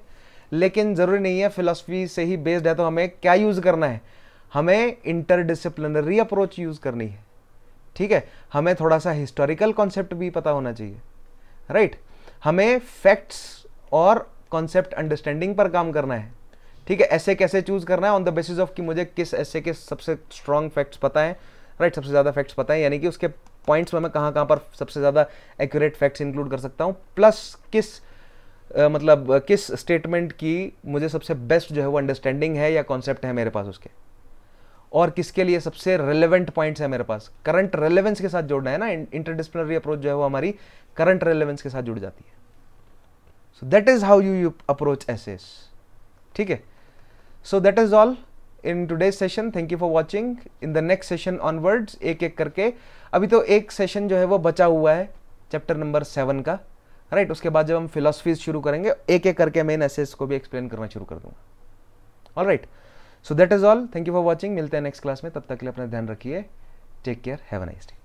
लेकिन जरूरी नहीं है फिलोसफी से ही बेस्ड है तो हमें क्या यूज करना है, हमें इंटरडिसिप्लिनरी अप्रोच यूज करनी है, ठीक है। हमें थोड़ा सा हिस्टोरिकल कॉन्सेप्ट भी पता होना चाहिए, राइट। हमें फैक्ट्स और कॉन्सेप्ट अंडरस्टैंडिंग पर काम करना है, ठीक है। ऐसे कैसे चूज करना है ऑन द बेसिस ऑफ कि मुझे किस ऐसे के सबसे स्ट्रॉन्ग फैक्ट्स पता है, राइट, सबसे ज्यादा फैक्ट्स पता है, यानी कि उसके पॉइंट्स में मैं कहाँ कहाँ पर सबसे ज्यादा एक्यूरेट फैक्ट्स इंक्लूड कर सकता हूँ, प्लस किस मतलब किस स्टेटमेंट की मुझे सबसे बेस्ट जो है वो अंडरस्टैंडिंग है या कॉन्सेप्ट है मेरे पास उसके, और किसके लिए सबसे रेलेवेंट पॉइंट्स है मेरे पास। करंट रेलेवेंस के साथ जोड़ना है ना, इंटरडिसिप्लिनरी अप्रोच जो है वो हमारी करंट रेलेवेंस के साथ जुड़ जाती है। So that is how you approach essays, ठीक है। So that is all in today's session, thank you for watching. In the next session onwards एक एक करके, अभी तो एक सेशन जो है वो बचा हुआ है चैप्टर नंबर 7 का, राइट। उसके बाद जब हम फिलोसफीज शुरू करेंगे एक एक करके मेन एसेस को भी एक्सप्लेन करना शुरू कर दूंगा। Alright, so that is all, thank you for watching. मिलते हैं नेक्स्ट क्लास में, तब तक के लिए अपना ध्यान रखिए, take care, have a nice day.